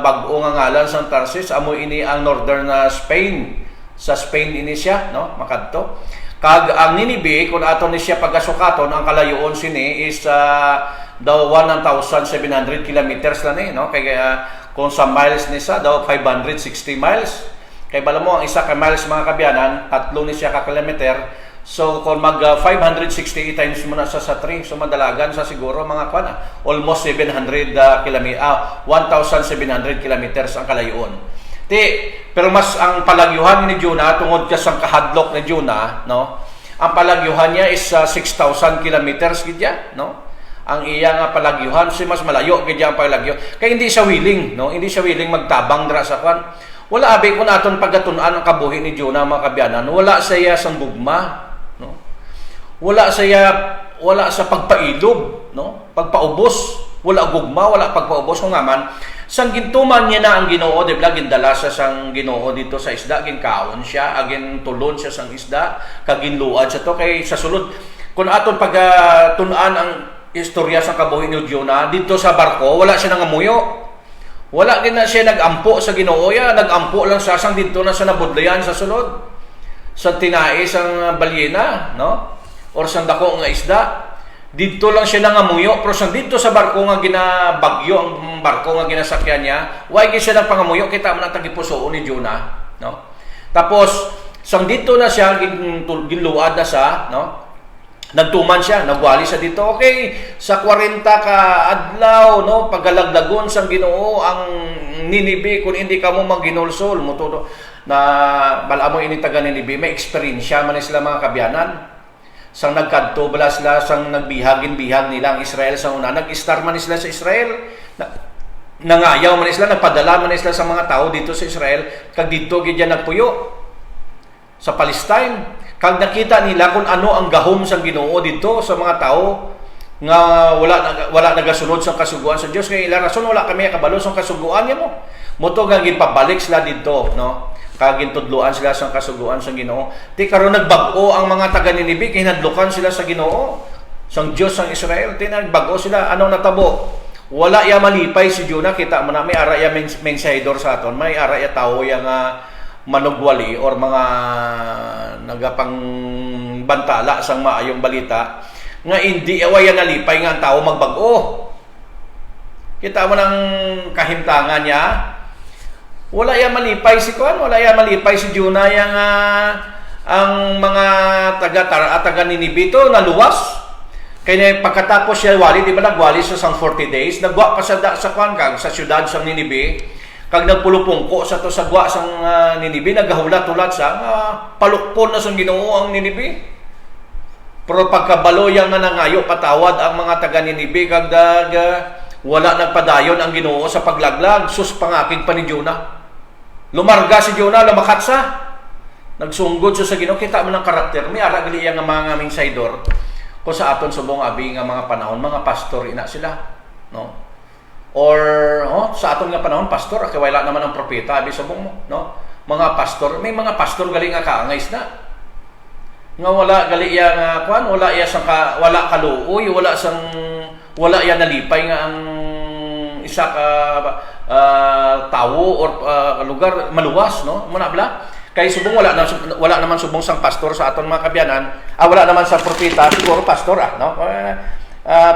Speaker 1: bag-o nga ngalan sang Tarsis, amo ini ang northern Spain. Sa Spain ini siya, no, makadto. Kag ang Ninibe kung ato ni siya pagasukaton ang kalayoon sini is daw 1,700 kilometers lang no, kaya kung sa miles ni sa daw 560 miles kay bala mo ang isa ka miles mga kabyanan tatlo ni siya ka kilometer, so kung mag 560 times mo na sa 3, so madalagan sa siguro mga kwan almost 700 1,700 kilometers ang kalayoon. Pero mas ang palagyuhan ni Jonah tungod ka sang kahadlok ni Jonah, no? Ang palagyuhan niya is 6,000 kilometers gidya, no? Ang iya nga palagyuhan si mas malayo gidya ang palagyo. Kay hindi siya willing, no? Hindi siya willing magtabang dira sa kwan. Wala abi kun aton pagatun-an ang kabuhi ni Jonah mga kabyanan. Wala siya sang gugma, no? Wala sa pagpailob, no? Pagpaubos, wala gugma, wala pagpaubos kung man. Sang gintuman niya na ang Ginoo, di ba, gindala sa sang Ginoo dito sa isda, ginkaon siya, agin tulon siya sang isda, kaginluad siya to, kay sa sulod, kung aton pagtunan ang istorya sa kabuhi ni Jonah, dito sa barko, wala siya nangamuyo. Wala din na siya nagampo sa Ginoo, nagampo lang siya sang dito na sa nabudlayan sa sulod. Sa tinai sang balyena, no? Or sang dako nga isda. Dito lang siya nangamuyo, pero sang dito sa barko nga ginabagyo, ang barko nga ginasakyan niya, why siya nagpangamuyo, kita man ang tagipusoon ni Jonah, no? Tapos, sang dito na siya, ginluad na siya, no? Nagtuman siya, nagwali siya dito, okay, sa 40 ka adlaw, no? Paggalagdagon sang Ginoo ang Ninibe, kung hindi ka mo magginulsol, mo todo, na bala mo ini taga Ninibe, may experience man sila mga kabyanan. Sang nagkadto bala sila sang nagbihagin-bihag nila ang Israel sa una, nag-star man sila sa Israel, nangayaw man sila, nagpadala man sila sa mga tao dito sa Israel, kag dito gidya nagpuyo sa Palestine, kag nakita nila kung ano ang gahom sang Ginoo dito sa mga tao nga wala nagasunod sa kasuguan sa Dios, kay ila rason wala kami kabalo sa kasuguan niya mo moto nga gipabalik sila dito, no? Kagin tudluan sila sa kasuguan sa Ginoo. Ti karon nagbag-o ang mga taga Ninibe, hinadlukan sila sa Ginoo, sang Dios sang Israel. Ti nagbag-o sila, anong natabo? Wala ya malipay si Jonah, kita mo na may ara ya mensahidor sa aton, may ara ya tawo ya nga manugwali or mga nagapang bantala sang maayong balita nga hindi away nalipay nga ang tao magbag-o. Kita mo nang kahimtangan niya. Wala yan malipay si Kuan, wala yan malipay si Jonah yang ang mga taga Ninibito naluwas. Kaya pagkatapos siya wali, di ba nagwali sa sang 40 days, nagwa pa sa Kuan kag sa syudad sang Ninibe, kag nagpulupungko sa to sa gwa sang Ninibe, nagahulat-hulat sa palukpon na sang Ginoo ang Ninibe. Pero pagkabalo yang nanangayo patawad ang mga taga Ninibe kag wala nagpadayon ang Ginoo sa paglaglag, sus pangakig pa ni Jonah. Lumarga si Jonah, lumakat sa. Nagsunggod siya sa Ginoo, kita mo ng karakter. May ara gali yang mga aming saydor. Kung sa aton subong abi nga mga panahon, mga pastor ina sila, no? Or sa aton nga panahon pastor, kay wala naman ang propeta abi subong mo, no? Mga pastor, may mga pastor gali nga kaangay na. Nga wala gali iya nga kuan, wala iya sang wala kaluoy, wala iya nalipay nga ang isa ka tawo or lugar maluwas, no? Muna bla. Kay subong wala naman subong sang pastor sa aton mga kabyanan. Wala naman sa propeta, siguro pastor no?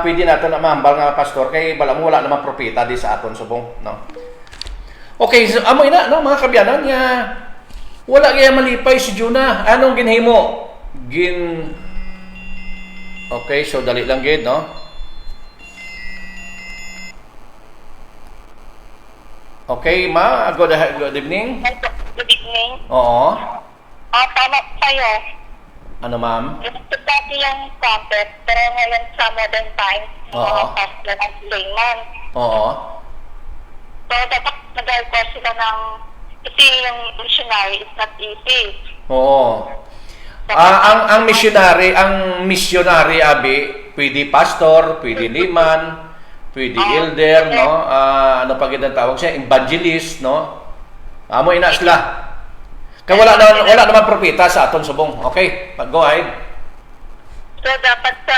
Speaker 1: Pwede natin na mahambal nga pastor kay wala naman propeta di sa aton subong, no? Okay, so, amoy na no mga kabyanan nga wala kaya malipay si Jonah. Anong ginhimo? Okay, so dali lang gid, no? Okay, ma, good evening.
Speaker 3: Good evening.
Speaker 1: Oo.
Speaker 3: Tama sa'yo.
Speaker 1: Ano, ma'am?
Speaker 3: Gusto dati yung prophet, pero ngayon sa modern times, mga pastor at layman.
Speaker 1: Oo.
Speaker 3: So, dapat nag-request sila ng, kasi yung missionary is not easy.
Speaker 1: Oo. Ang missionary abi, pwede pastor, pwede liman, pwede elder, no? Ano pa gid ang tawag siya? Evangelist, no? Amo ina sila. Kaya wala naman propeta sa aton subong. Okay, go ahead.
Speaker 3: So, dapat sa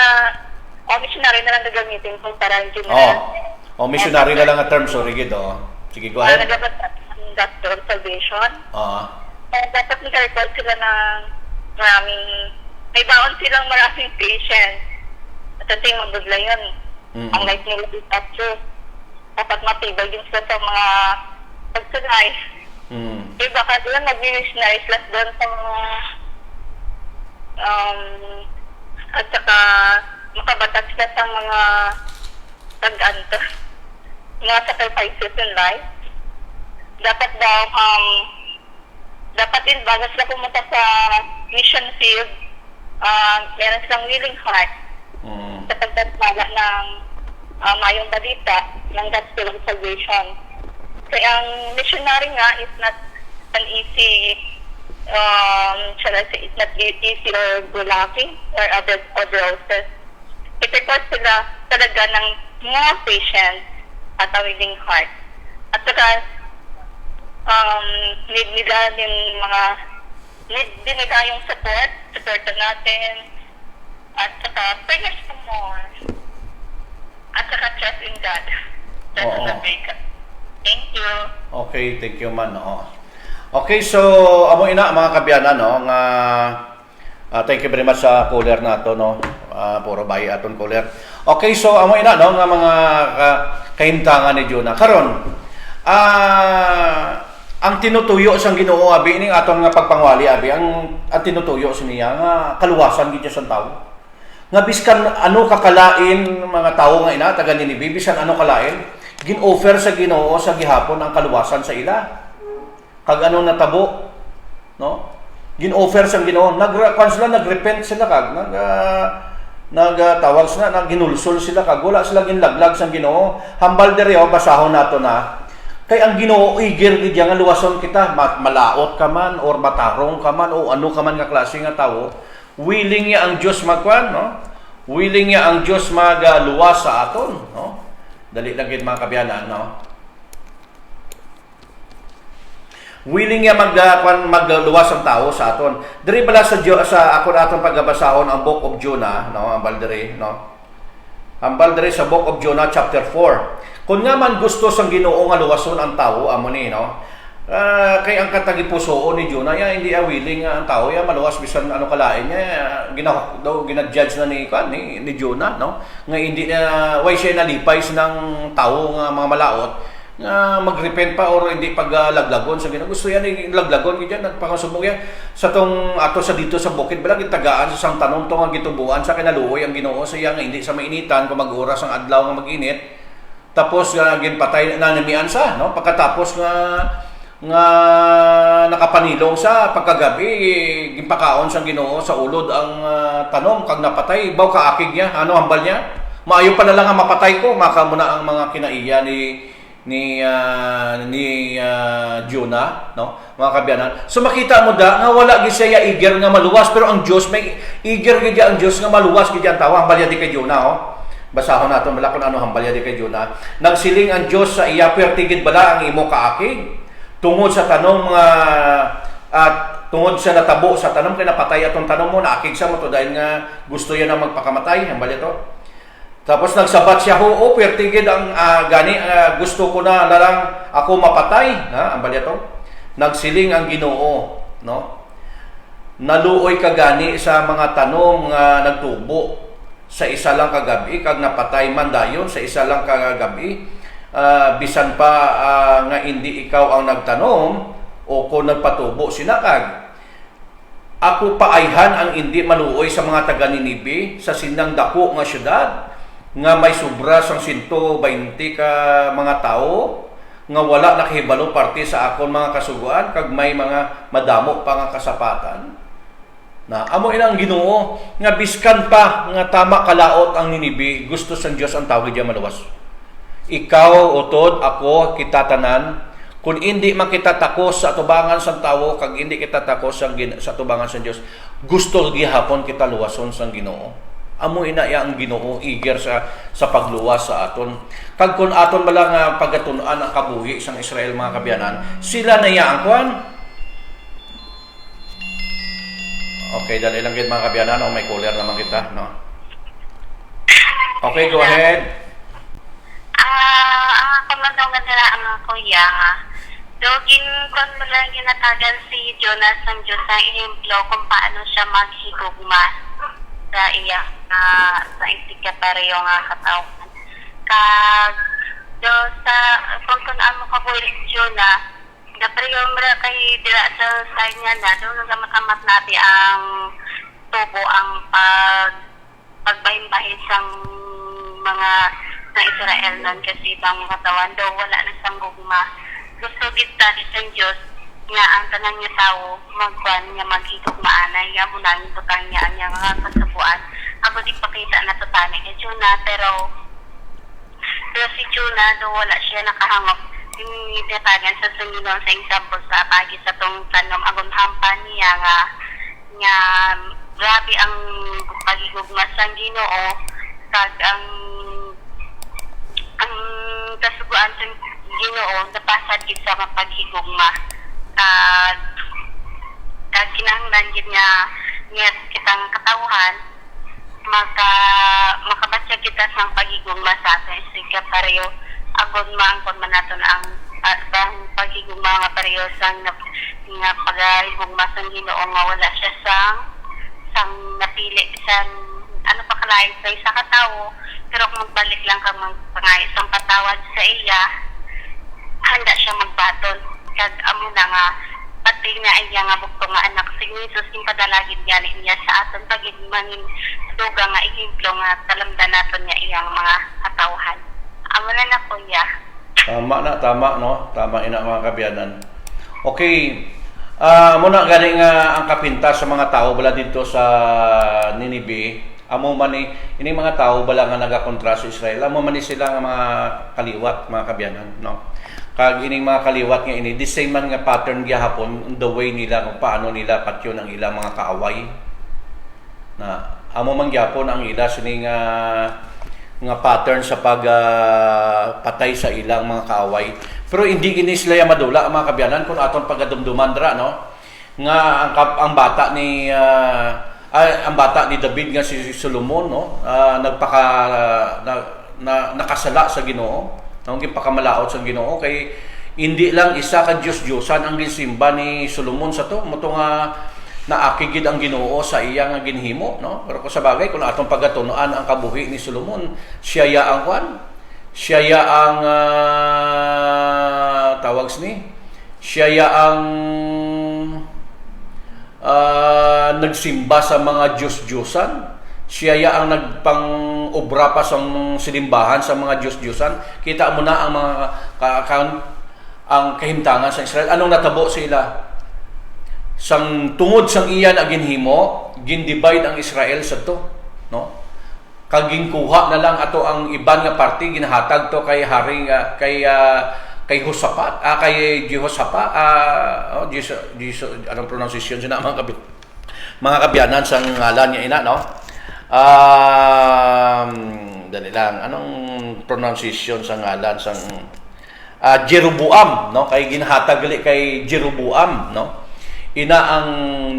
Speaker 3: missionary na lang gagamitin kung para yung general.
Speaker 1: Missionary na lang ang term. Sorry, gid. Sige, go ahead.
Speaker 3: Dapat doctor of salvation. Dapat nag-request sila ng may baon silang maraming patient. At ang tingin magdudla yun. Ang life nila is after. Dapat matibay din sila sa mga pagsanay. Baka sila mag-missionary sila doon sa mga at saka makabatas sila sa mga mga sacrifices in life. Dapat daw dapat din bago sila pumunta sa mission field, meron silang willing heart sa pagtatala ng mayong balita ng gospel of salvation. Kaya ang missionary nga is not an easy, shall I say, it's not easy or gulaki or other roses. It requires sila talaga ng mga patient at a willing heart. At saka, need nila yung support natin, at saka prayers for more, at saka trust in God. That's the big. Thank you.
Speaker 1: Okay, thank you man. Okay, so amo ina mga kabyanan, no, nga thank you very much sa caller nato, no. Puro bayi aton caller. Okay, so amo ina, no, nga mga kahimtangan ni Jonah karon. Ang tinutuyo sang Ginoo abi ning aton nga pagpangwali abi, ang tinutuyo sa niya nga kaluwasan gid sa tawo. Nga biskan ano kakalain mga tawo nga ina taga Ninibe, bisan ano kalain, gin-offer sa Ginoo sa gihapon ang kaluwasan sa ila. Kag ano natabo, no? Gin-offer sa Ginoo, nagrepent sila kag nagtawag sila, ginulsol sila kag wala sila ginlaglag sa Ginoo. Hambal diri basahon nato na. Kay ang Ginoo igir gid nga luwason kita, malaot ka man or matarong ka man o ano ka man nga klase nga tawo, willing niya ang Dios magkuan, no? Willing niya ang Dios magluwas sa aton, no? Dali lang gid mga kabyanan, no? Willing niya magluwas ang tao sa aton. Diri bala sa akon aton pagbasahon ang Book of Jonah, no? Ambal diri, no? Ambal diri sa Book of Jonah chapter 4. Kung nga man gusto sang Ginoo nga luwason ang tao amo ni, no? Kay ang katagipusoon ni Jonah ya hindi willing nga ang tao ya maluwas bisan ano kalain niya ginajudge na ni Jonah, no? Nga hindi why siya nalipay ng tao nga mga malaot nga magrepent pa or hindi paglaglagon sa Ginoo. Gusto yan laglagon gid yan nagpakasubok yan sa tong ato sa dito sa bukid bala gitagaan sa sang tanom to nga gitubuan sa kinaluoy ang Ginoo sa iya nga hindi sa mainitan kung mag-oras ang adlaw nga mag-init. Tapos ginpatay na namian sa no pagkatapos nga nakapanilong sa pagkagabi ginpakaon sa Ginoo sa ulod ang tanom kag napatay baw kaakig niya ano hambal niya maayo pa na lang nga mapatay ko maka muna ang mga kinaiya ni Jonah no mga kabyanan so makita mo da nga wala gid siya eager nga maluwas pero ang Dios may eager gid ang Dios nga maluwas gid ang tawo hambal di kay Jonah oh basahon naton bala kun ano hambal di kay Jonah nagsiling ang Dios sa iya pertigid bala ang imo kaakig tungod sa tanong at tungod sa natabo sa tanom kay napatay atong tanom mo naakig sa mo to dahil nga gusto yan na magpakamatay hambal ito tapos nagsabat siya ho pertigid ang gusto ko na lang ako mapatay ha hambal ito nagsiling ang Ginoo no naluoy kagani sa mga tanom nga nagtubo sa isa lang kagabi kag napatay man dayon sa isa lang kagabi bisan pa nga hindi ikaw ang nagtanom o kung nagpatubo sinakag ako paayhan ang hindi maluoy sa mga taga Ninibe sa sinang dako nga syudad nga may sobra sang 120 ka mga tao nga wala nakahibalo parte sa akon mga kasuguan kag may mga madamo pa nga kasapatan na amo inang Ginoo nga biskan pa nga tama kalaot ang Ninibe gusto sang Dios ang tawag diya maluwas. Ikaw, utod, ako, kita tanan, kung hindi man kita takos sa atubangan sa tawo, kag hindi kita takos sa atubangan sa Dios, gusto gihapon kita luwason sa Ginoo. Amo ina ya ang Ginoo eager sa pagluwas sa aton. Kag kun aton bala nga pagatun-an ang kabuhi sang Israel mga kabyanan, sila na ya ang kuan. Okay, dali lang gid mga kabyanan, may caller naman kita, no. Okay, go ahead.
Speaker 3: Ang kamandangan nila ang kuya nga. So, kung mo lang ginatagan si Jonas ng Diyos sa ihemplo kung paano siya maghigugma sa iya sa isikaparyo nga katawan. Kag, do sa, kung ano ka po Jonah, naparyo mo kay dila sa side niya na, doon nagamatamad natin ang tubo, ang pagbahin-bahin sang mga na Israel nun kasi ibang katawan daw wala na sang gugma. Gusto kita sa Diyos nga ang tanang niya tao magkuhan niya maghigugmaanay nga muna yung butang niya ang nga kasabuan. Ako di pakita na tutani kay Jonah pero si Jonah daw wala siya nakahangop. Tinitagan sa Panginoon sa example sa pagi sa tong tanom agon hampan niya nga grabe ang pagigugma sa Ginoo kag ang kasuguan sa Ginoo napasad gid sa paghigugma kag kinahanglan gid nga kitang katawhan makabatya kita sa paghigugma sa atin sige pareho agon maangkon man naton ang paghigugma nga pareho sang nga paghigugma sa Ginoo nga wala siya sang napili sa ano pa kalain sa isa ka tawo pero kung magbalik lang kang pangayos ang patawad sa iya, handa siya magbaton. Kag amo na nga, pati nga iya nga bukto nga anak si Jesus, yung padalagin niya sa aton, pagin manin duga nga ihemplo nga talamdan naton niya iyang mga katawhan. Amo na kuya.
Speaker 1: Tama no? Tama ina mga kabyanan. Okay, muna gani nga ang kapinta sa mga tao bala dito sa Ninibe. Amo man ini mga tao bala nga nagakontra sa Israel. Amo man sila nga mga kaliwat, mga kabyanan, no. Kag ining mga kaliwat nga ini the same man nga pattern gyapon the way nila kung paano nila patyon ang ilang mga kaaway. Na amo man gyapon ang ila sini nga pattern sa patay sa ilang mga kaaway. Pero hindi gini sila madula mga kabyanan kung aton pagadumduman dra, no. Nga ang bata ni ang bata ni David nga si Solomon no nakasala sa Ginoo nang gipakamalaot sa Ginoo kay hindi lang isa ka Dios-Diosan ang gisimba ni Solomon sa to mo nga naakigid ang Ginoo sa iya nga ginhimo no pero kung sa bagay kung atong pagatunoan ang kabuhi ni Solomon siya ya ang tawag ni, siya ya ang nagsimba sa mga Diyos-Diyosan. Siya ya ang nagpang-obra pa sa sinimbahan sa mga Diyos-Diyosan. Kita mo na ang mga ang kahimtangan sa Israel. Anong natabo sila? Sang tungod sang iyan agin himo, gindivide ang Israel sa to, no? Kagingkuha na lang ato ang iban nga party ginahatag to kay haring kay Josaphat, kay Jehoshaphat, anong pronunciation siya na mga kabyanan sa ngalan niya ina, no? Dali lang, anong pronunciation sa ngalan sang Jeroboam, no? Kay ginahatag gali kay Jeroboam, no? Ina ang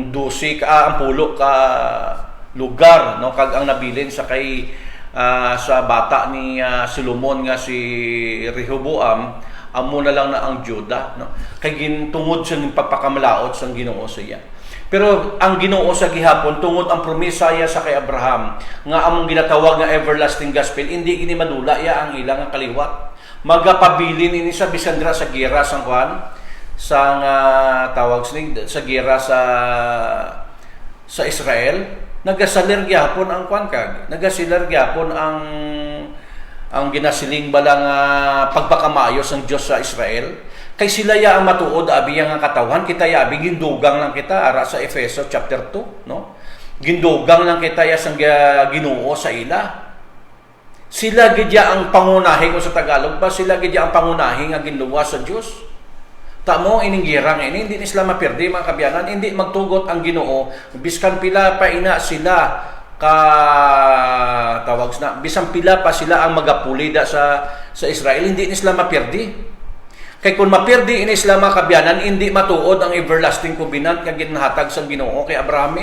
Speaker 1: 12 ang pulo ka lugar, no? Kag ang nabilin sa kay sa bata ni Solomon nga si Rehoboam, amo na lang na ang Juda, no? Kay gintungod sa pagpakamalaot sang Ginoo sa iya. Pero ang Ginoo sa gihapon tungod ang promesa ya sa kay Abraham nga among ginatawag nga everlasting gospel, hindi gini madula ya ang ilang nga kaliwat. Magapabilin ini sa bisan dira sa gera sang kuan sang tawag sa gera sa Israel, nagasalir gyapon ang kuan kag nagasiler gyapon ang ginasiling balang pagpakamayo sang Dios sa Israel. Kay sila ya ang matuod abi nga katawan, kita ya abi gindugang lang kita ara sa Efeso chapter 2, no? Gindugang lang kita ya sang Ginoo sa ila. Sila gidya ang pangunahi ko sa Tagalog ba, sila gidya ang pangunahi nga ginluwas sa Dios. Tamo ining girang ini hindi sila mapirdi mga kabyanan, hindi magtugot ang Ginoo biskan pila pa ina sila ka tawag na bisan pila pa sila ang magapulida sa Israel, hindi sila mapirdi. Kay kung mapirdi ini sila mga kabyanan, hindi matuod ang everlasting covenant nga ginhatag sa Ginoo kay Abraham.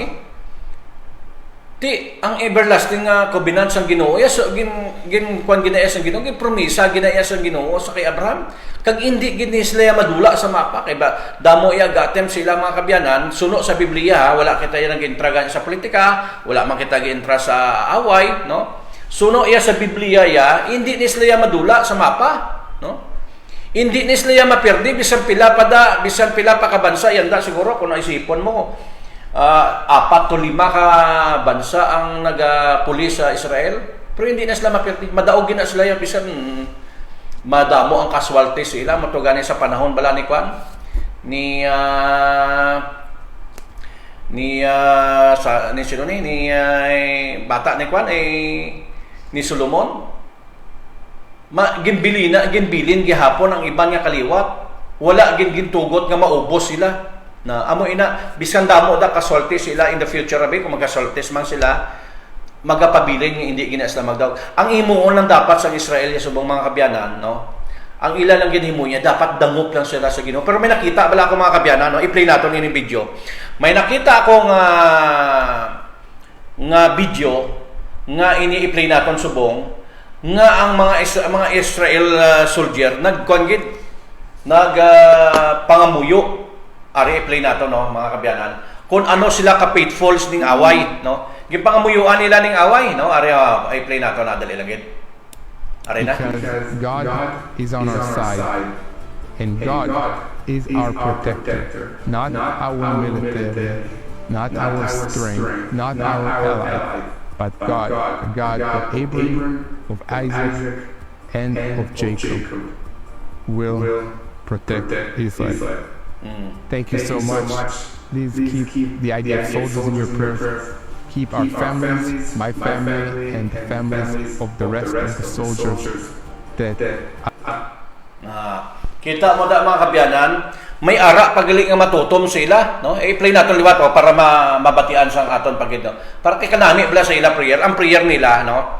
Speaker 1: Ti ang everlasting covenant sa Ginoo ya so kuan ginaya sa Ginoo, gin promesa ginaya sa Ginoo sa kay Abraham. Kag hindi gini sila madula sa mapa kay ba damo iya gatem sila mga kabyanan suno sa Biblia, wala kita yan gintragan sa politika, wala man kita gintra sa away, no? Suno iya sa Biblia ya, hindi ni sila madula sa mapa, no? Hindi ni sila mapirdi bisan pila pa ka bansa yanda siguro kung naisipon mo 4 to 5 ka bansa ang nagapuli sa Israel, pero hindi na sila mapirdi, madaog na sila ya bisan madamo ang casualty sila matugani sa panahon bala ni kwan ni bata ni kwan ni Solomon. Ginbilin gihapon ang iban nga kaliwat, wala gintugot nga maubos sila na amo ina bisan damo da kasulti sila in the future abi kung magasultis man sila magapabilin nga hindi gina sila magdaog. Ang himuon lang dapat sa Israel ya subong mga kabyanan, no? Ang ila lang ginhimo niya dapat dangop lang sila sa Ginoo. Pero may nakita bala ako mga kabyanan, no? I-play nato ini video. May nakita ako nga video nga ini i-play naton subong nga ang mga Israel soldier pangamuyo. Ari i-play nato, no, mga kabyanan. Kung ano sila ka faithful ning away, no? Gipangamuyuan nila ning away, no? Ari i-play nato na dali lang gid. Ari na.
Speaker 4: Because God is on our side, and God is our protector, not our military, not our strength, not our ally, but God, God of Abraham, of Isaac, and of Jacob, will protect Israel. Thank you so much. Please keep the idea of soldiers in your prayers. Keep our families, my family, and the families of the rest of the soldiers that
Speaker 1: kita mo da mga kabyanan, may ara pagali nga matutom sila, no? I-play naton liwat para mabatian sang aton pagid, no? Para kay kanami bala sa ila prayer, ang prayer nila, no?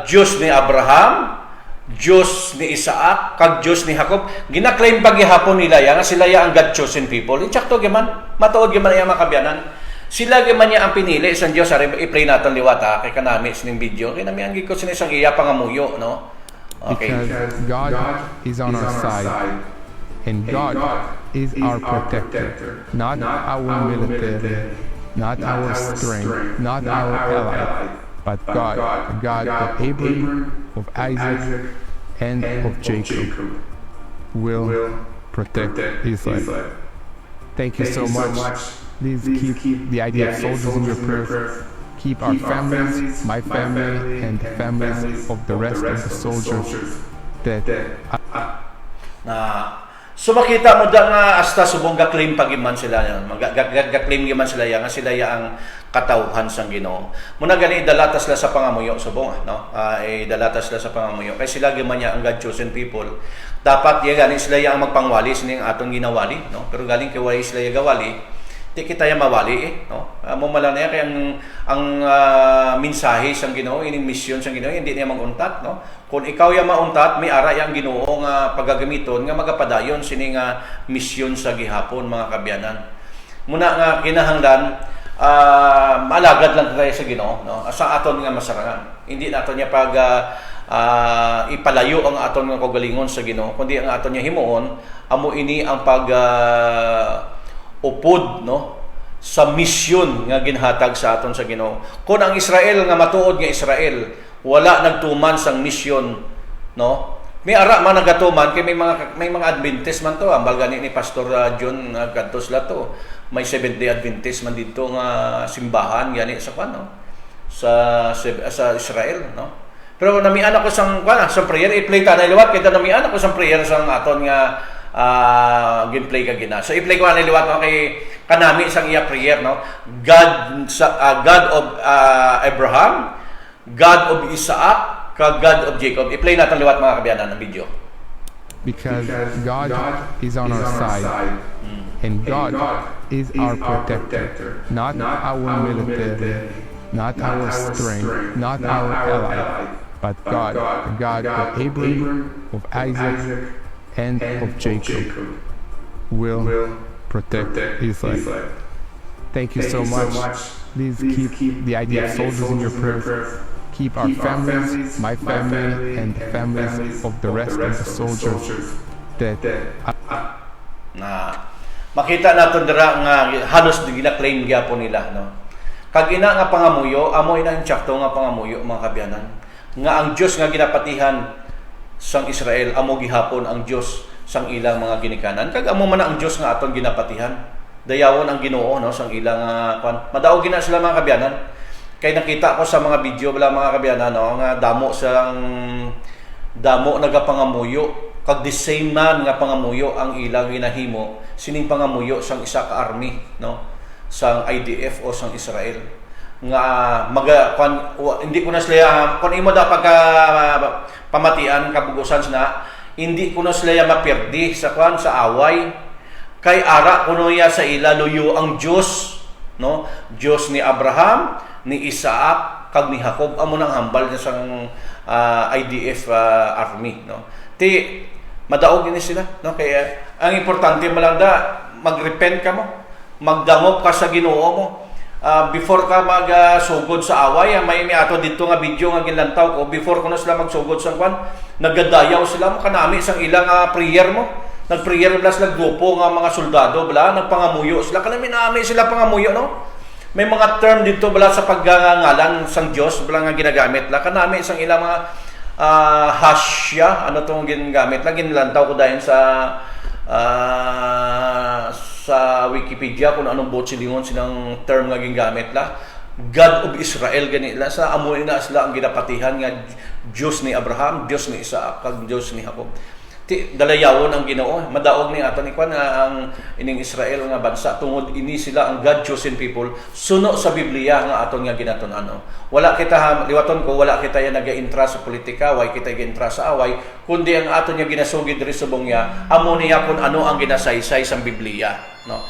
Speaker 1: Diyos ni Abraham, Diyos ni Isaac, kag Diyos ni Jacob, gina-claim paghihapon nila ya nga sila ya ang God chosen people. Insakto gyman, matuod gyman ya mga kabyanan. Sila gyman ya ang pinili sa Dios. I-play naton liwat kay kanami ning video. Kay nami ang gikot sinisang iya pangamuyo, no? Okay.
Speaker 4: Because God is on our side, and God is our protector, not our military, not our strength, not our ally, but God, God of Abraham, of Isaac, and of Jacob, will protect Israel. Thank you so much. Please keep the idea of soldiers in your prayers. Keep our families, my family, and the families of the rest of the soldiers that
Speaker 1: Na so makita mo da nga hasta subong ga-claim pagiman sila yan. Ga-claim giman sila yan nga sila ya ang katawhan sang Ginoo. Muna gani dalatas la sa pangamuyo subong no. Dalatas la sa pangamuyo kay sila giman ya ang God chosen people. Dapat ya gani sila ya ang magpangwali sining atong ginawali no. Pero galing kay wali sila ya gawali, di kita ya mawali no. Amo malang na kay ang mensahe sang Ginoo, ining mission sang Ginoo hindi niya maguntat no. Kung ikaw ya mauntat, may ara yang Ginoo nga pagagamiton nga magapadayon sining mission sa gihapon mga kabyanan. Muna nga kinahanglan malagad lang tayo sa Ginoo no. Sa aton nga masarangan. Hindi naton niya pag ipalayo ang aton nga kagalingon sa Ginoo, kundi ang aton niya himuon amo ini ang pag upod no sa mission nga ginhatag sa aton sa Ginoo. Kung ang Israel nga matuod nga Israel wala nagtuman sang mission no, may ara man nagatuman kay may mga Adventist man to ambal gani ni Pastor John kadtos la to may Seventh-day Adventist man dito nga simbahan gani sa no sa Israel no. Pero namian ako sang sang prayer i-play ta na liwat kay namian ako sang prayer sang aton nga gameplay ka gina. So i-play ko na liwat no kay kanami sang iya prayer no. God of Abraham, God of Isaac, God of Jacob. I-play natin liwat mga kabiyanan ng video.
Speaker 4: because God is on our side, and God is our protector, not our military, not our strength, not our ally, but God, the God of Abraham, of Isaac, and of Jacob, will protect Israel. Thank you so much. Please keep the idea of soldiers in your prayers. Keep our families, my family, and the families of the rest of the soldiers that
Speaker 1: Na makita naton dira nga halos gina-claim gyapon nila no. Kag ina nga pangamuyo, amo ina insakto nga pangamuyo mga kabyanan. Nga ang Dios nga ginapatihan sang Israel amo gihapon ang Dios sang ilang mga ginikanan. Kag amo man ang Dios nga aton ginapatihan. Dayawon ang Ginoo no sang ilang madaog gina sila mga kabyanan. Kay nakita ko sa mga video bala mga kabyanan no nga damo nagapangamuyo kag the same man nga pangamuyo ang ilang ginahimo sining pangamuyo sang isa ka army no sang IDF o sang Israel nga hindi ko na sila kun imo da pagka pamatian kabugusan na hindi ko na sila mapirdi sa sa away kay ara kuno ya sa ila luyo ang Dios no Dios ni Abraham ni Isaac kag ni Jacob amo nang hambal niya sang IDF army no ti madaog ni sila no kaya ang importante malanda magrepent ka mo magdangop ka sa Ginoo mo before ka magsugod sa away may ato dito nga video nga ginlantaw ko before kuno sila magsugod sa nagadayaw sila mo kanami sang ilang prayer mo nagprayer blas nagdupo nga mga soldado bla nagpangamuyo sila kanami nami sila pangamuyo no. May mga term dito bala sa paggangalan sang Dios bala nga ginagamit la kanami isang ilang mga hasya ano tong ginagamit la ginlantaw ko dayon sa Wikipedia kung anong botsilingon silang term nga ginagamit la God of Israel gani la sa amo na sila ang ginapatihan nga Dios ni Abraham, Dios ni Isaac, kag Dios ni Jacob. Ti dalayawon ang Ginoo madaog ni aton ikwan ang ining Israel nga bansa tungod ini sila ang God chosen people suno sa Biblia nga aton nga ginaton-ano wala kita liwaton ko wala kita ya naga-intra sa politika way kita ga-intra sa away kundi ang aton nga ginasugid diri sa bungya amo niya kun ano ang ginasaysay sa Biblia no.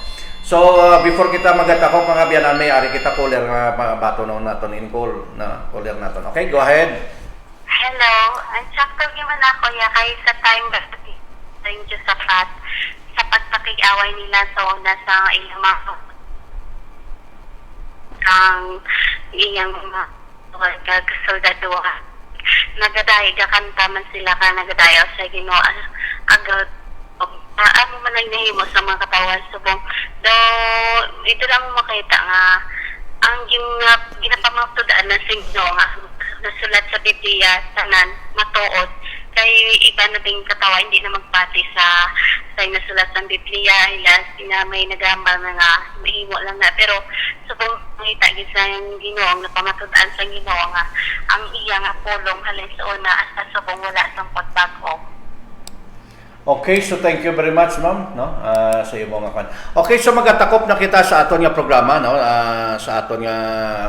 Speaker 1: So before kita magatako mga biyanan may ari kita caller nga bato naton in call na caller naton. Okay, go ahead.
Speaker 3: Hello, ang sakto naman ako ya kay sa time ba sa inyo sapat sa pagpakig-away nila sa una sa ilang mga ang iyang mga soldado nagadayo kanta man sila ka nagadayo sa Ginoo agad ano man ang nahimo sa mga katawan subong do ito lang mo makita nga ang ginapamagtudaan na signo nga nasulat sa Biblia tanan matuod kay iba na ting katawa hindi na magpati sa nasulat sa Biblia ila sina may nagambal na nga mahimo lang na pero sa pangita gid sa Ginoo na pamatud-an sa Ginoo nga ang iya nga pulong halin sa una hasta sa wala sang pagbago.
Speaker 1: Okay, so thank you very much, ma'am, no? Sa iyo mga kan. Okay, so magatakop na kita sa aton nga programa, no? Sa aton nga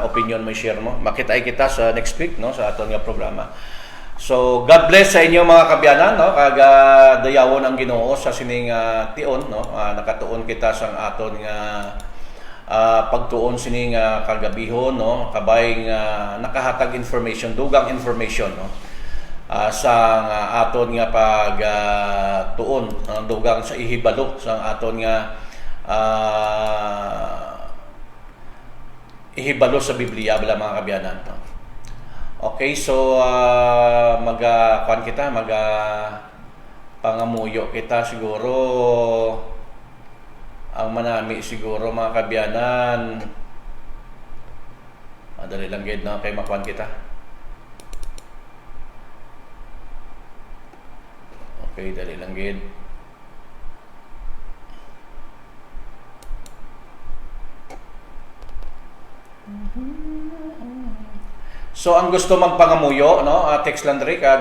Speaker 1: opinion mo share mo. Makita kita sa next week, no? Sa aton nga programa. So God bless sa inyo mga kabyanan, no? Kaga dayawon ang Ginoo sa sining tion, no? Nakatuon kita sang aton nga pagtuon sining kagabihon, no? Kabay nga nakahatag information, dugang information, no? Sa aton nga pag tuon dugang sa ihibalo sa aton nga ihibalo sa Biblia bala mga kabyanan, no? Okay, so kuan kita pangamuyo kita siguro ang manami siguro mga kabyanan madali lang gid na kay makuan kita. Okay, dali lang gid. So ang gusto magpangamuyo, no, text lang diri kag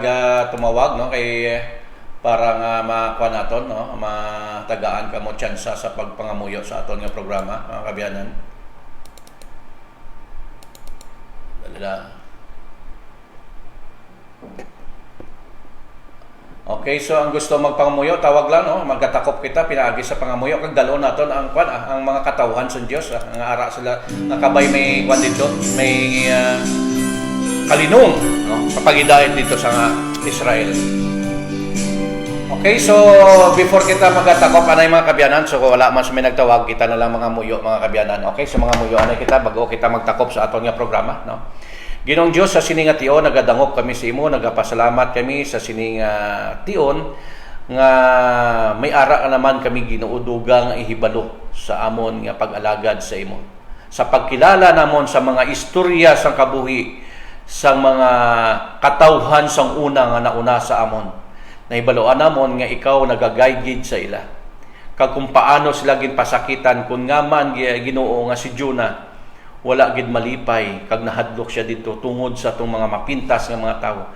Speaker 1: tumawag, no, kay para nga makuha naton, no, matagaan ka mo tsansa sa pagpangamuyo sa aton nga programa, mga kabyanan. Dali lang. Okay, so ang gusto magpangamuyo, tawag lang, no, magkatakop kita pinaagi sa pangamuyo kag dalon naton ang kwan ang mga katawhan sa Dios, ang ara sila nakabay may kwan dito, may kalinong, no, kapag-idayat dito sa Israel. Okay, so before kita magatakop anay mga kabyanan, so wala man sa may nagtawag, kita na lang mga muyo mga kabyanan. Okay, so mga muyo anay kita bago kita magtakop sa aton nga programa, no. Ginong Dios sa sining nga tion nagadangop kami sa imo, nagapasalamat kami sa sining tion nga may ara naman kami ginuudugang ihibalo sa amon nga pag-alagad sa imo. Sa pagkilala namon sa mga istorya sang kabuhi sang mga katawhan sang una nga nauna sa amon. Nahibaloan namon nga ikaw nagagaygid sa ila. Kag kung paano sila ginpasakitan kun nga man Ginoo nga si Jonah wala gid malipay kag nahadlok siya dito tungod sa tong mga mapintas nga mga tawo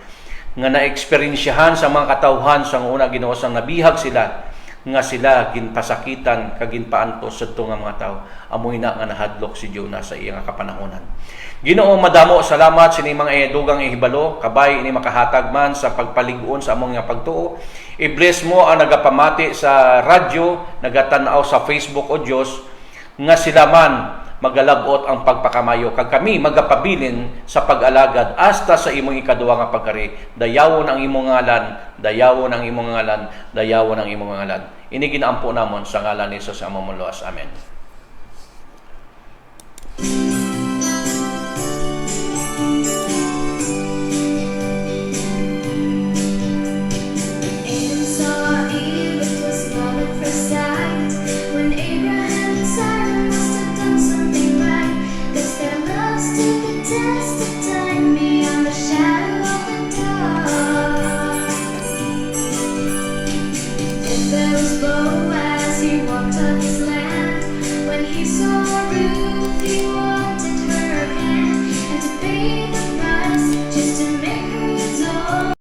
Speaker 1: nga naeksperyensyahan sa mga katawhan sang una Ginoo sang nabihag sila nga sila ginpasakitan kag ginpaantos sadto nga mga tawo. Amoy na nga nahadlok si Jonah sa iya nga kapanahonan. Ginoo madamo salamat sini mga dugang ihibalo kabay ini makahatag man sa pagpalig-on sa among nga pagtuo. I-bless mo ang nagapamati sa radyo, nagatan-aw sa Facebook o Dios nga sila man magalabot ang pagpakamayo kag kami magapabilin sa pag-alagad hasta sa imong ikaduha nga pagkari. Dayawon ang imong ngalan, dayawon ang imong ngalan, dayawon ang imong ngalan. Ini ginaampo namon sa ngalan ni Jesus among luwas. Amen.